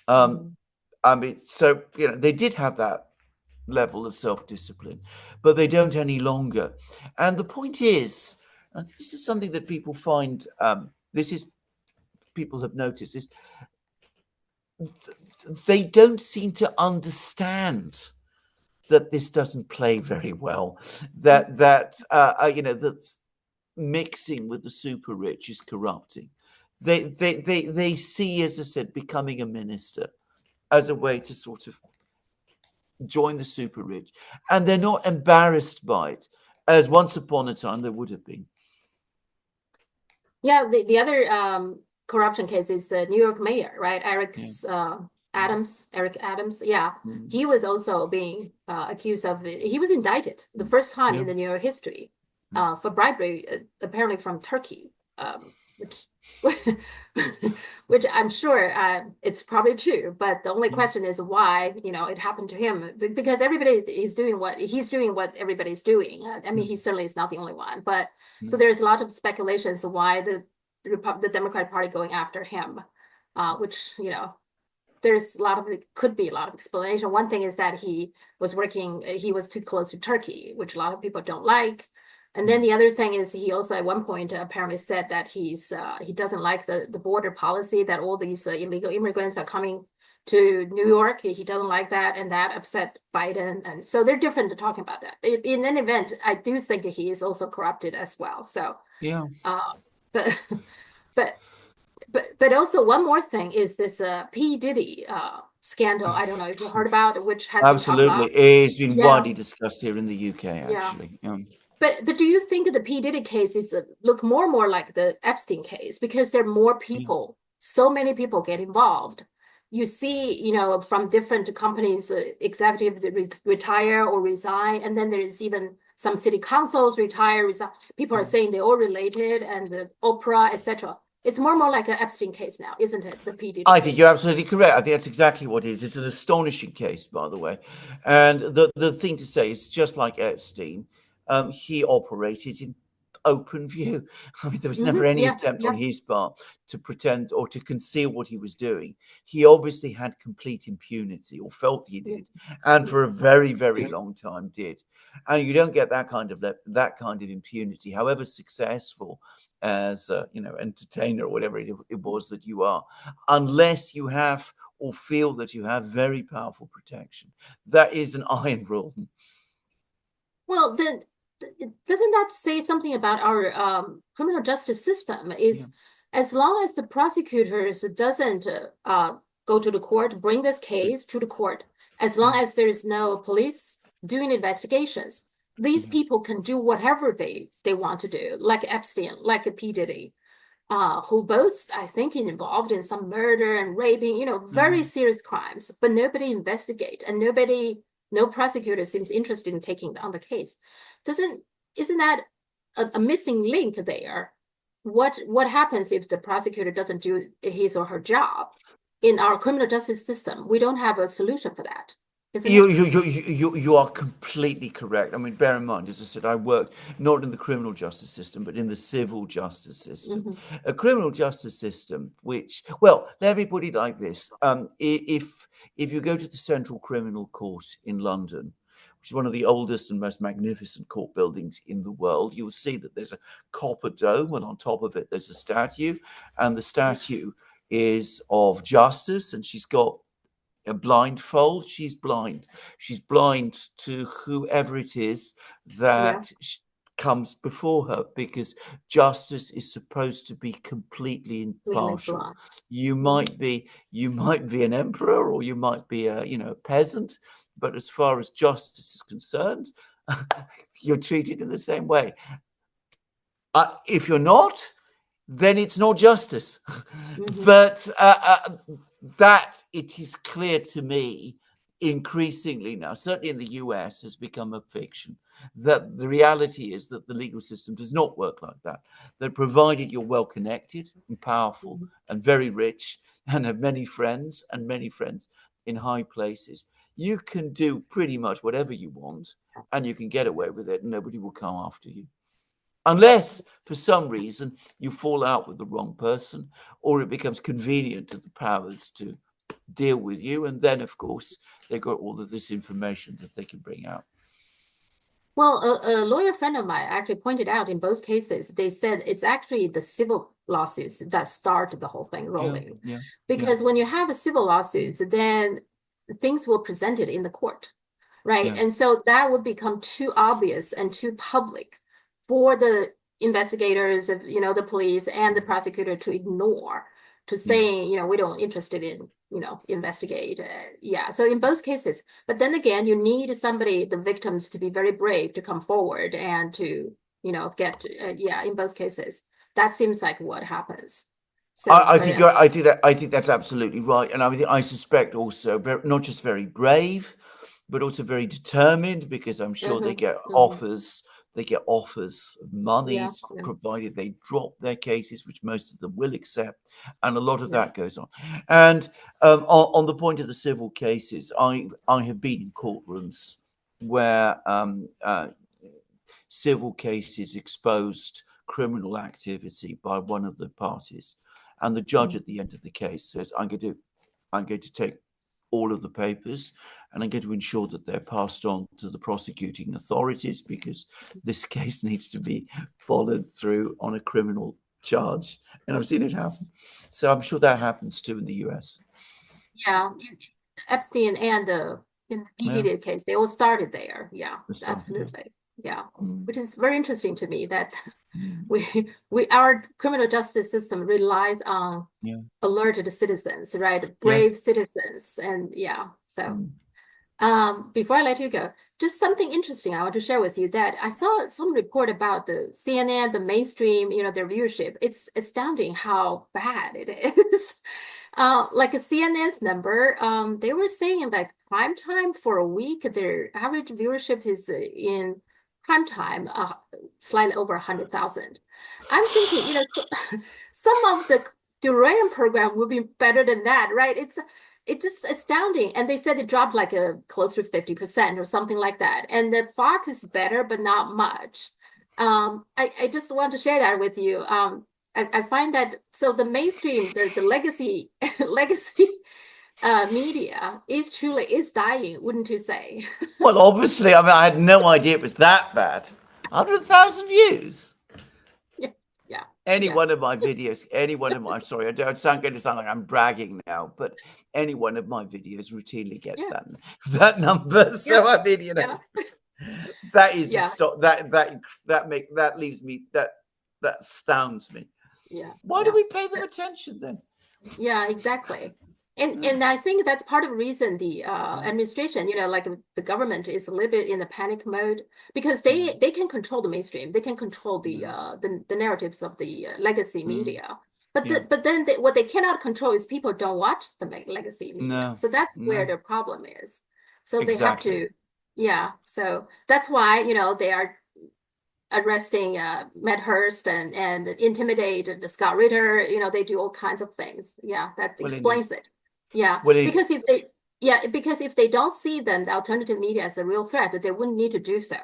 I mean, so, they did have that level of self-discipline, but they don't any longer. And the point is, and this is something that people find, people have noticed, is they don't seem to understand that this doesn't play very well, that's mixing with the super rich is corrupting. They see, as I said, becoming a minister as a way to sort of join the super rich, and they're not embarrassed by it, as once upon a time they would have been. Yeah, the other corruption case is the New York mayor, right? Eric Adams. Yeah, he was also being accused of. He was indicted the first time in the New York history for bribery, apparently from Turkey, which I'm sure it's probably true. But the only question is why it happened to him, because everybody is doing what everybody's doing. I mean, he certainly is not the only one, but so there's a lot of speculations why the Democratic Party going after him, which there's a lot of, it could be a lot of explanation. One thing is that he was too close to Turkey, which a lot of people don't like. And then the other thing is he also at one point apparently said that he doesn't like the border policy, that all these illegal immigrants are coming to New York. He doesn't like that, and that upset Biden. And so they're different to talking about that. In any event, I do think he is also corrupted as well. So Yeah. But but also one more thing is this P Diddy scandal. I don't know if you heard about it, which has been talked Absolutely. about. It's been Yeah, widely discussed here in the UK, yeah. actually. But do you think the P Diddy case is look more and more like the Epstein case, because there are more people, so many people get involved. You see, from different companies, executives retire or resign, and then there is even some city councils retire, resign. People are saying they're all related, and the Oprah, etc. It's more and more like an Epstein case now, isn't it? The P Diddy I case. think you're absolutely correct. I think that's exactly what it is. It's an astonishing case, by the way. And the thing to say is, just like Epstein, he operated in open view. I mean, there was never any attempt on his part to pretend or to conceal what he was doing. He obviously had complete impunity, or felt he did, and for a very, very long time did. And you don't get that kind of impunity, however successful as entertainer or whatever it was that you are, unless you have or feel that you have very powerful protection. That is an iron rule. Well, then doesn't that say something about our criminal justice system? As long as the prosecutors doesn't go to the court, bring this case to the court, as long as there is no police doing investigations, these people can do whatever they want to do, like Epstein, like P. Diddy, who both, I think, involved in some murder and raping, very serious crimes, but nobody investigate, and no prosecutor seems interested in taking on the case. Isn't that a missing link there? What happens if the prosecutor doesn't do his or her job? In our criminal justice system, we don't have a solution for that. You are completely correct. I mean, bear in mind, as I said, I worked not in the criminal justice system, but in the civil justice system. A criminal justice system, which, well, let me put it like this: if you go to the Central Criminal Court in London, which is one of the oldest and most magnificent court buildings in the world, you'll see that there's a copper dome, and on top of it there's a statue, and the statue is of Justice, and she's got a blindfold. She's blind to whoever it is that comes before her, because justice is supposed to be completely impartial. You might be an emperor, or you might be a peasant, but as far as justice is concerned, you're treated in the same way. If you're not, then it's not justice. But that, it is clear to me increasingly now, certainly in the US, has become a fiction. That the reality is that the legal system does not work like that. That provided you're well connected and powerful and very rich and have many friends in high places, you can do pretty much whatever you want, and you can get away with it, and nobody will come after you. Unless, for some reason, you fall out with the wrong person, or it becomes convenient to the powers to deal with you. And then, of course, they've got all of this information that they can bring out. Well, a lawyer friend of mine actually pointed out in both cases, they said it's actually the civil lawsuits that start the whole thing rolling. Because when you have a civil lawsuit, then things were presented in the court, right? And so that would become too obvious and too public for the investigators, the police and the prosecutor to ignore, to saying, we don't interested in, investigate. So in both cases, but then again, you need somebody, the victims, to be very brave to come forward and to, get, in both cases, that seems like what happens. So I think that's absolutely right. And I suspect also not just very brave, but also very determined, because I'm sure they get offers. They get offers of money, provided they drop their cases, which most of them will accept. And a lot of that goes on. And on the point of the civil cases, I have been in courtrooms where civil cases exposed criminal activity by one of the parties. And the judge at the end of the case says, I'm going to I'm going to take all of the papers and I'm going to ensure that they're passed on to the prosecuting authorities, because this case needs to be followed through on a criminal charge. And I've seen it happen. So I'm sure that happens too in the US. Yeah, Epstein and in the P Diddy case, they all started there. Yeah, absolutely. Yeah, which is very interesting to me that our criminal justice system relies on alerted citizens, right? Brave citizens, and so. Before I let you go, just something interesting I want to share with you, that I saw some report about the CNN, the mainstream, their viewership. It's astounding how bad it is. Like a CNN's number, they were saying like prime time for a week, their average viewership is in prime time slightly over 100,000. I'm thinking, some of the Durian program would be better than that, right? It's just astounding. And they said it dropped like close to 50% or something like that. And the Fox is better, but not much. I just want to share that with you. I find that, so the mainstream, the legacy media is dying, wouldn't you say? Well, obviously, I mean, I had no idea it was that bad. 100,000 views. Any one of my videos, sorry, I'm going to sound like I'm bragging now, but any one of my videos routinely gets that number. So I mean, that is that leaves me, that astounds me. Why do we pay them attention then? Yeah, exactly. And I think that's part of the reason the administration, like the government is a little bit in a panic mode, because they can control the mainstream, they can control the narratives of the legacy media, but then what they cannot control is people don't watch the legacy media. So that's where the problem is. So they have to, so that's why they are arresting Medhurst and intimidate the Scott Ritter. They do all kinds of things. That explains it. Because if they don't see them, the alternative media, as a real threat, that they wouldn't need to do so.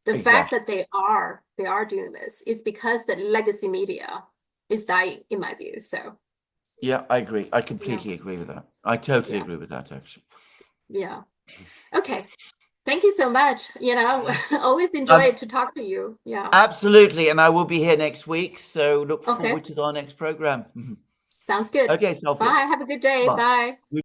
The fact that they are doing this is because the legacy media is dying, in my view. So I agree. I completely agree with that. I totally agree with that, actually. Okay. Thank you so much. Always enjoy to talk to you. Absolutely. And I will be here next week. So look forward to our next program. Sounds good. Okay, Sophia. Bye. Have a good day. Bye.